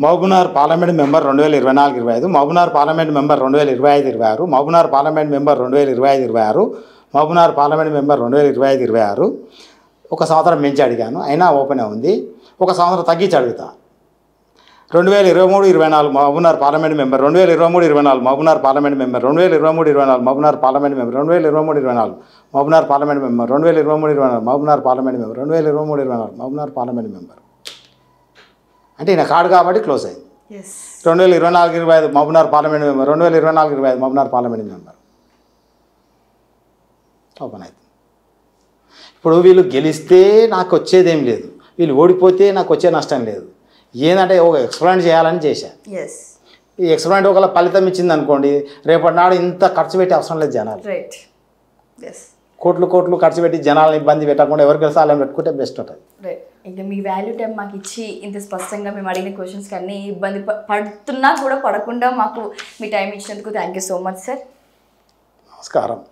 Mahabubnagar parliament member 2024-25, Mahabubnagar parliament member 2025-26, Mahabubnagar parliament member 2025-26, Mahabubnagar parliament member 2025-26. ఒక సంవత్సరం పెంచి అడిగాను, అయినా ఓపెన్ ఉంది. ఒక సంవత్సరం తగ్గించి అడుగుతా. 2023-24 Mahabubnagar parliament member, 2023-24 Mahabubnagar parliament member, 2023-24 Mahabubnagar parliament member, 2023-24 Mahabubnagar parliament member, 2023-24 Mahabubnagar parliament member, 2023-24 Mahabubnagar parliament member. అంటే ఈయన కాడు కాబట్టి క్లోజ్ అయింది. 2024-25 Mahabubnagar parliament member, 2024-25 Mahabubnagar parliament member open అవుతుంది. ఇప్పుడు వీళ్ళు గెలిస్తే నాకు వచ్చేదేం లేదు, వీళ్ళు ఓడిపోతే నాకు వచ్చే నష్టం లేదు. ఏంటంటే ఒక ఎక్స్పెరిమెంట్ చేయాలని చేశాను. ఈ ఎక్స్పెరిమెంట్ ఒకవేళ ఫలితం ఇచ్చింది అనుకోండి, రేపటి నాడు ఇంత ఖర్చు పెట్టే అవసరం లేదు జనాలు. కోట్లు కోట్లు ఖర్చు పెట్టి జనాలను ఇబ్బంది పెట్టకుండా ఎవరికి కలిసి వాళ్ళని పెట్టుకుంటే బెస్ట్ ఉంటుంది. రైట్. ఇంకా మీ వాల్యూ టైం మాకు ఇచ్చి ఇంత స్పష్టంగా మేము అడిగిన క్వశ్చన్స్కి అన్నీ ఇబ్బంది పడుతున్నా కూడా పడకుండా మాకు మీ టైం ఇచ్చినందుకు thank you so much sir. నమస్కారం.